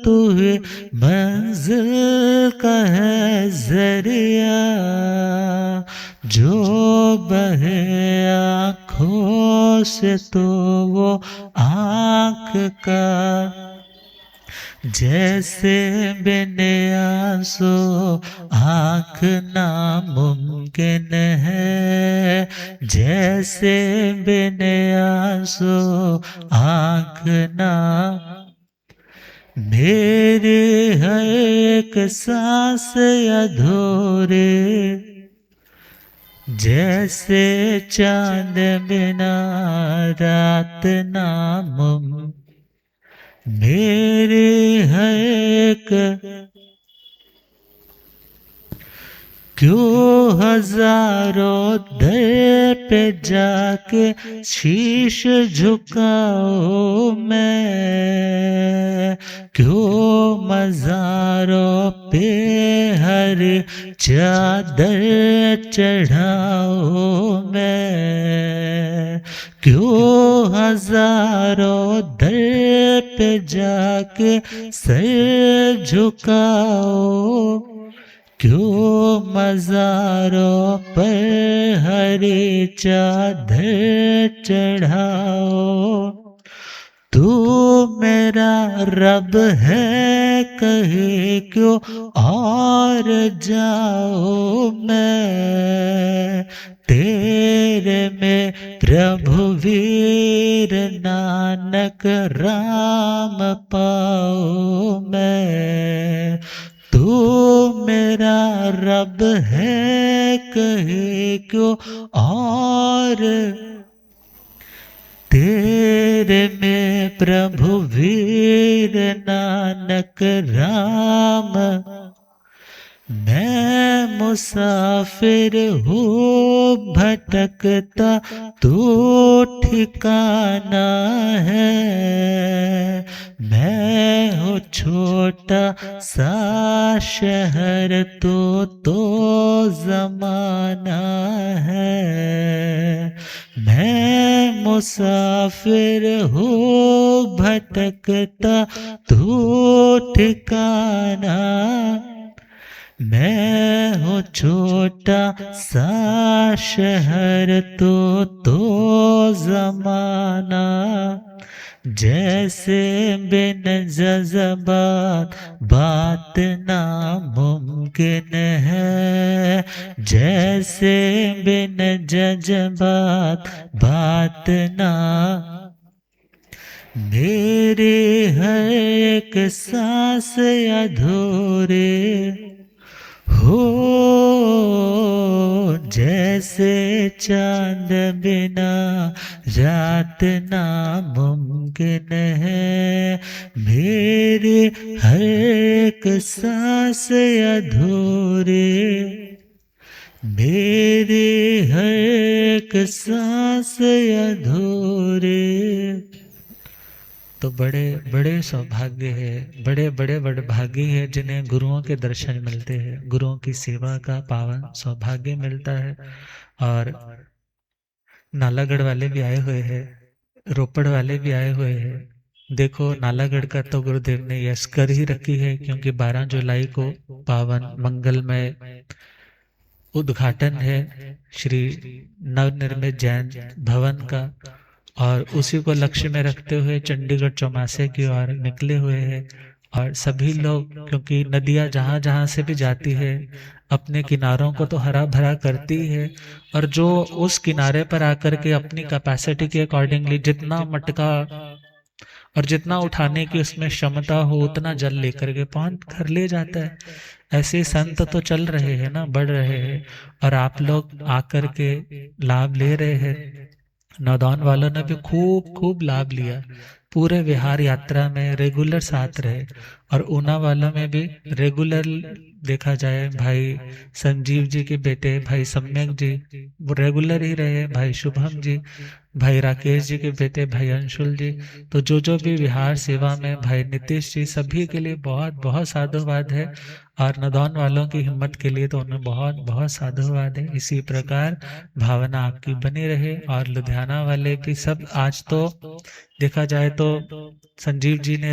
Speaker 1: तू ही मंजिल का है जरिया, जो बहे आँखों से तो वो आँख का। जैसे बिन आंसू आँख नामुमकिन है, जैसे बिन आंसू आँख ना, मेरे हर एक सांस अधूरे, जैसे चांद बिना रात नामुमकिन। मेरे हर एक, क्यों हजारों दर पे जाके शीश झुकाओ मैं, क्यों मज़ारों पे हर चादर चढ़ाओ मैं, क्यों हजारों दर पे जाके सर झुकाओ, क्यों मज़ारों पर हरी चादर चढ़ाओ। तू मेरा रब है कहे क्यों और जाओ मैं, तेरे में प्रभु वीर नानक राम पाओ मैं। तू मेरा रब है कहे क्यों और, तेरे में प्रभु वीर नानक राम। मैं मुसाफिर हूँ भटकता, तू ठिकाना है, मैं हूँ छोटा सा शहर, तो ज़माना है। मैं मुसाफिर हूँ भटकता, तू ठिकाना, मैं हूँ छोटा सा शहर, तो ज़माना। जैसे बिन जज़्बात बात नामुमकिन है, जैसे बिन जज़्बात बात ना, मेरे हर एक सांस अधूरे हो, जैसे चांद बिना रात नामुमकिन है, मेरे हर एक सांस अधूरे, मेरे हर एक सांस अधूरे। तो बड़े बड़े सौभाग्य है, बड़े बड़े वडभागी है जिन्हें गुरुओं के दर्शन मिलते हैं, गुरुओं की सेवा का पावन सौभाग्य मिलता है। और नालागढ़ वाले भी आए हुए हैं, रोपड़ वाले भी आए हुए हैं। देखो नालागढ़ का तो गुरुदेव ने यश कर ही रखी है, क्योंकि 12 जुलाई को पावन मंगलमय उद्घाटन है श्री नवनिर्मित जैन भवन का, और उसी को लक्ष्य में रखते हुए चंडीगढ़ चौमासे की ओर निकले हुए हैं। और सभी लोग, क्योंकि नदियां जहां जहां से भी जाती है अपने किनारों को तो हरा भरा करती है, और जो उस किनारे पर आकर के अपनी कैपेसिटी के अकॉर्डिंगली जितना मटका और जितना उठाने की उसमें क्षमता हो उतना जल लेकर के पहुंच कर ले जाता है। ऐसे संत तो चल रहे हैं ना, बढ़ रहे हैं, और आप लोग आकर के लाभ ले रहे हैं। नौदान वालों ने भी खूब खूब लाभ लिया, पूरे विहार यात्रा में रेगुलर साथ रहे। और ऊना वालों में भी रेगुलर देखा जाए, भाई संजीव जी के बेटे भाई सम्यक जी वो रेगुलर ही रहे, भाई शुभम जी, भाई राकेश जी के बेटे भाई अंशुल जी। तो जो जो भी विहार सेवा में भाई नीतीश जी, सभी के लिए बहुत बहुत साधुवाद है। और नदौन वालों की हिम्मत के लिए तो उन्हें बहुत बहुत साधुवाद है। इसी प्रकार भावना आपकी बनी रहे। और लुधियाना वाले भी सब, आज तो देखा जाए तो संजीव जी ने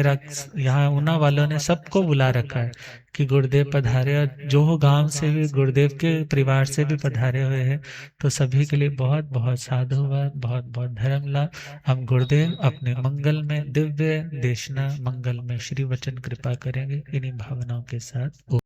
Speaker 1: यहाँ ऊना वालों ने सबको बुला रखा है कि गुरुदेव पधारे, और जो गांव से भी गुरुदेव के परिवार से भी पधारे हुए हैं। तो सभी के लिए बहुत बहुत साधुवाद, बहुत बहुत धर्म लाभ। हम गुरुदेव अपने मंगल में दिव्य देशना मंगल में श्री वचन कृपा करेंगे इन्हीं भावनाओं के साथ।